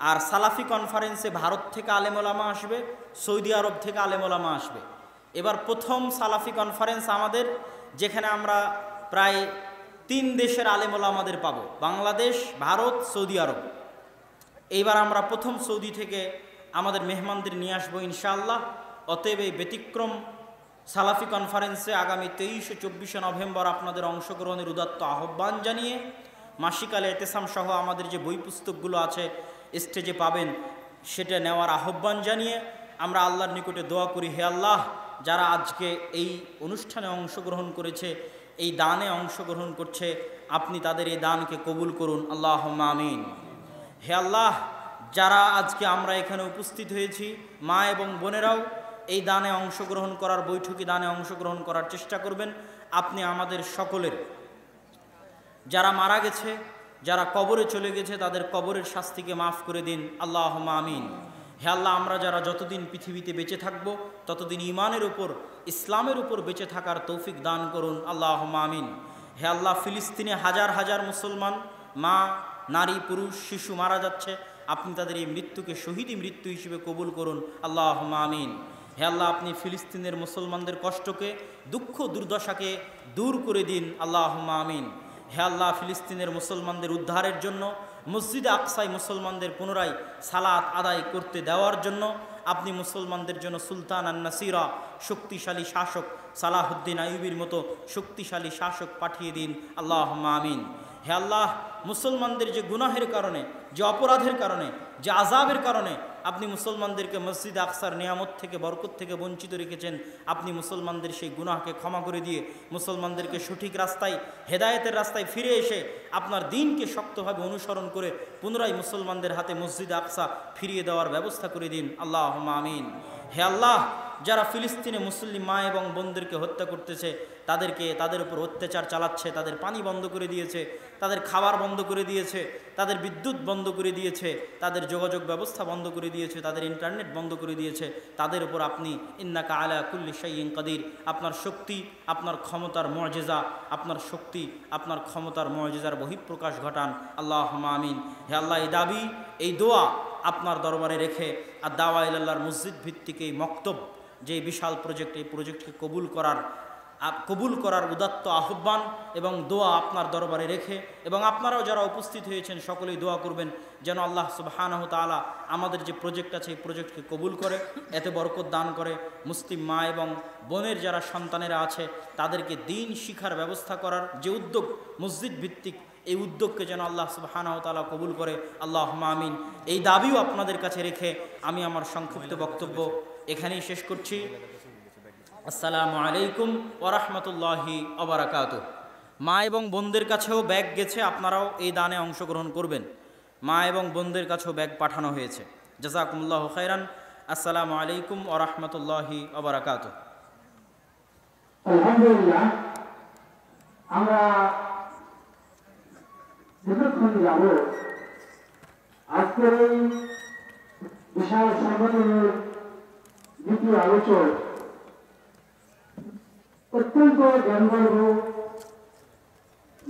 S1: আর সালাফি কনফারেন্সে ভারত থেকে আলেম ওলামা আসবে, সৌদি আরব থেকে আলেম ওলামা আসবে। এবার প্রথম সালাফি কনফারেন্স আমাদের, যেখানে আমরা প্রায় 3 দেশের আলেম ওলামাদের পাবো, বাংলাদেশ, ভারত, সৌদি আরব। এইবার আমরা প্রথম সৌদি থেকে আমাদের মেহমানদের নিয়ে আসবো ইনশাআল্লাহ। অতএব এই ব্যতিক্রম সালাফি কনফারেন্সে আগামী 23 ও 24 নভেম্বর আপনাদের অংশগ্রহণের উদাত্ত আহ্বান জানিয়ে, মাসিক আল ইতিসাম সহ আমাদের যে বই পুস্তকগুলো আছে স্টেজে পাবেন, সেটা নেওয়ার আহ্বান জানিয়ে আমরা আল্লাহর নিকটে দোয়া করি, হে আল্লাহ, যারা আজকে এই অনুষ্ঠানে অংশগ্রহণ করেছে, এই দানে অংশগ্রহণ করছে, আপনি তাদের এই দানকে কবুল করুন, আল্লাহুম্মা আমিন। হে আল্লাহ, যারা আজকে আমরা এখানে উপস্থিত হয়েছি, মা এবং বোনেরাও এই দানে অংশগ্রহণ করার, বৈঠকি দানে অংশগ্রহণ করার চেষ্টা করবেন। আপনি আমাদের সকলের, যারা মারা গেছে, যারা কবরে চলে গেছে, তাদের কবরের শাস্তিকে মাফ করে দিন, আল্লাহুম্মা আমিন। হে আল্লাহ, আমরা যারা যতদিন পৃথিবীতে বেঁচে থাকব ততদিন ঈমানের উপর, ইসলামের উপর বেঁচে থাকার তৌফিক দান করুন, আল্লাহুম্মা আমিন। হে আল্লাহ, ফিলিস্তিনে হাজার হাজার মুসলমান, মা, নারী, পুরুষ, শিশু মারা যাচ্ছে, আপনি তাদের এই মৃত্যুকে শহীদি মৃত্যু হিসেবে কবুল করুন, আল্লাহুম্মা আমিন। হে আল্লাহ, আপনি ফিলিস্তিনের মুসলমানদের কষ্টকে, দুঃখ দুর্দশাকে দূর করে দিন, আল্লাহুম্মা আমিন। হে আল্লাহ, ফিলিস্তিনের মুসলমানদের উদ্ধারের জন্য, মসজিদে আকসায় মুসলমানদের পুনরায় সালাত আদায় করতে দেওয়ার জন্য আপনি মুসলমানদের জন্য সুলতান আন নাসিরা, শক্তিশালী শাসক সালাহুদ্দিন আইয়ুবীর মতো শক্তিশালী শাসক পাঠিয়ে দিন, আল্লাহুম্মা আমিন। হে আল্লাহ, মুসলমানদের যে গুনাহের কারণে, যে অপরাধের কারণে, যে আযাবের কারণে আপনি মুসলমানদেরকে মসজিদ আকসার নিয়ামত থেকে, বরকত থেকে বঞ্চিত রেখেছেন, আপনি মুসলমানদের সেই গুনাহকে ক্ষমা করে দিয়ে মুসলমানদেরকে সঠিক রাস্তায়, হেদায়েতের রাস্তায় ফিরে এসে আপনার দ্বীনকে শক্তভাবে অনুসরণ করে পুনরায় মুসলমানদের হাতে মসজিদ আকসা ফিরিয়ে দেওয়ার ব্যবস্থা করে দিন, আল্লাহুম্মা আমিন। হে আল্লাহ, যারা ফিলিস্তিনে মুসলিম মা এবং বোনদেরকে হত্যা করতেছে, তাদের উপর অত্যাচার চালাচ্ছে, তাদের পানি বন্ধ করে দিয়েছে, তাদের খাবার বন্ধ করে দিয়েছে, তাদের বিদ্যুৎ বন্ধ করে দিয়েছে, তাদের যোগাযোগ ব্যবস্থা বন্ধ করে দিয়েছে, তাদের ইন্টারনেট বন্ধ করে দিয়েছে, তাদের উপর আপনি ইন্নাকা আলা কুল্লি শাইইন কাদির, আপনার শক্তি, আপনার ক্ষমতার মুআজিজা, আপনার শক্তি, আপনার ক্ষমতার মুআজিজার বহিঃপ্রকাশ ঘটান, আল্লাহুম্মা আমিন। হে আল্লাহ, এই দাবি, এই দোয়া আপনার দরবারে রেখে আর দাওয়া ইলাল্লাহর মসজিদ ভিত্তিক এই মক্তব, যে বিশাল প্রজেক্ট, এই প্রজেক্টকে কবুল করার উদাত্ত আহ্বান এবং দোয়া আপনার দরবারে রেখে, এবং আপনারাও যারা উপস্থিত হয়েছেন সকলেই দোয়া করবেন যেন আল্লাহ সুবহানাহু তাআলা আমাদের যে প্রজেক্ট আছে এই প্রজেক্টকে কবুল করে, এতে বরকত দান করে, মুসলিম মা এবং বোনের যারা সন্তানেরা আছে তাদেরকে দ্বীন শিখার ব্যবস্থা করার যে উদ্যোগ, মসজিদ ভিত্তিক এই উদ্যোগকে যেন আল্লাহ সুবহানাহু ওয়া তাআলা কবুল করে, আল্লাহুম্মা আমিন। এই দাবিও আপনাদের কাছে রেখে আমি আমার সংক্ষিপ্ত বক্তব্য এখানেই শেষ করছি। আসসালামু আলাইকুম ওয়া রাহমাতুল্লাহি ওয়া বারাকাতুহু। মা এবং বোনদের কাছেও ব্যাগ গেছে, আপনারাও এই দানে অংশগ্রহণ করবেন। মা এবং বোনদের কাছেও ব্যাগ পাঠানো হয়েছে। জাযাকুমুল্লাহু খাইরান। আসসালামু আলাইকুম ওয়া রাহমাতুল্লাহি ওয়া বারাকাতুহু।
S2: আলহামদুলিল্লাহ, আমরা দীর্ঘক্ষণ যাব আজকের এই বিশাল সম্মেলনের দ্বিতীয় আলোচক অত্যন্ত জ্ঞানগর্ভ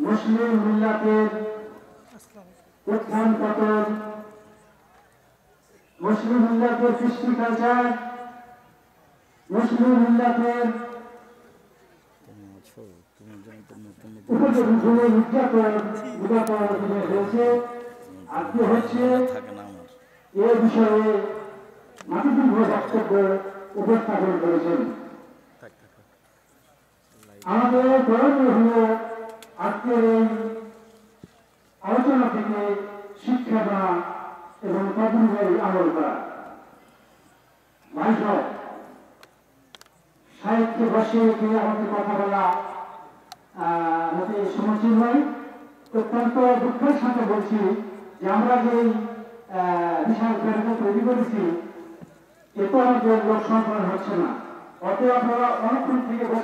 S2: মুসলিম মিল্লাতের উত্থান পতন, মুসলিম মিল্লাতের কৃষ্টি কালচার, মুসলিম মিল্লাতের উপযোগী নির্যাতন হয়েছে। আজকে হচ্ছে এ বিষয়ে মাতৃদীর্ঘ বক্তব্য উপস্থাপন করেছেন। আমাদের করণীয় হল আজকের এই আলোচনা থেকে শিক্ষা দেওয়া এবং তদনুযায়ী আমল করা। ভাইসব, সাহিত্যে বসে রেখে আমাদের কথা বলা আমাদের সমীচীন নয়। অত্যন্ত দুঃখের সাথে বলছি যে আমরা যে বিশাল প্যানেল তৈরি করেছি, এতে আমাদের লোক সংখ্যা হচ্ছে না। অতএব আপনারা অনেকক্ষণ থেকে বসে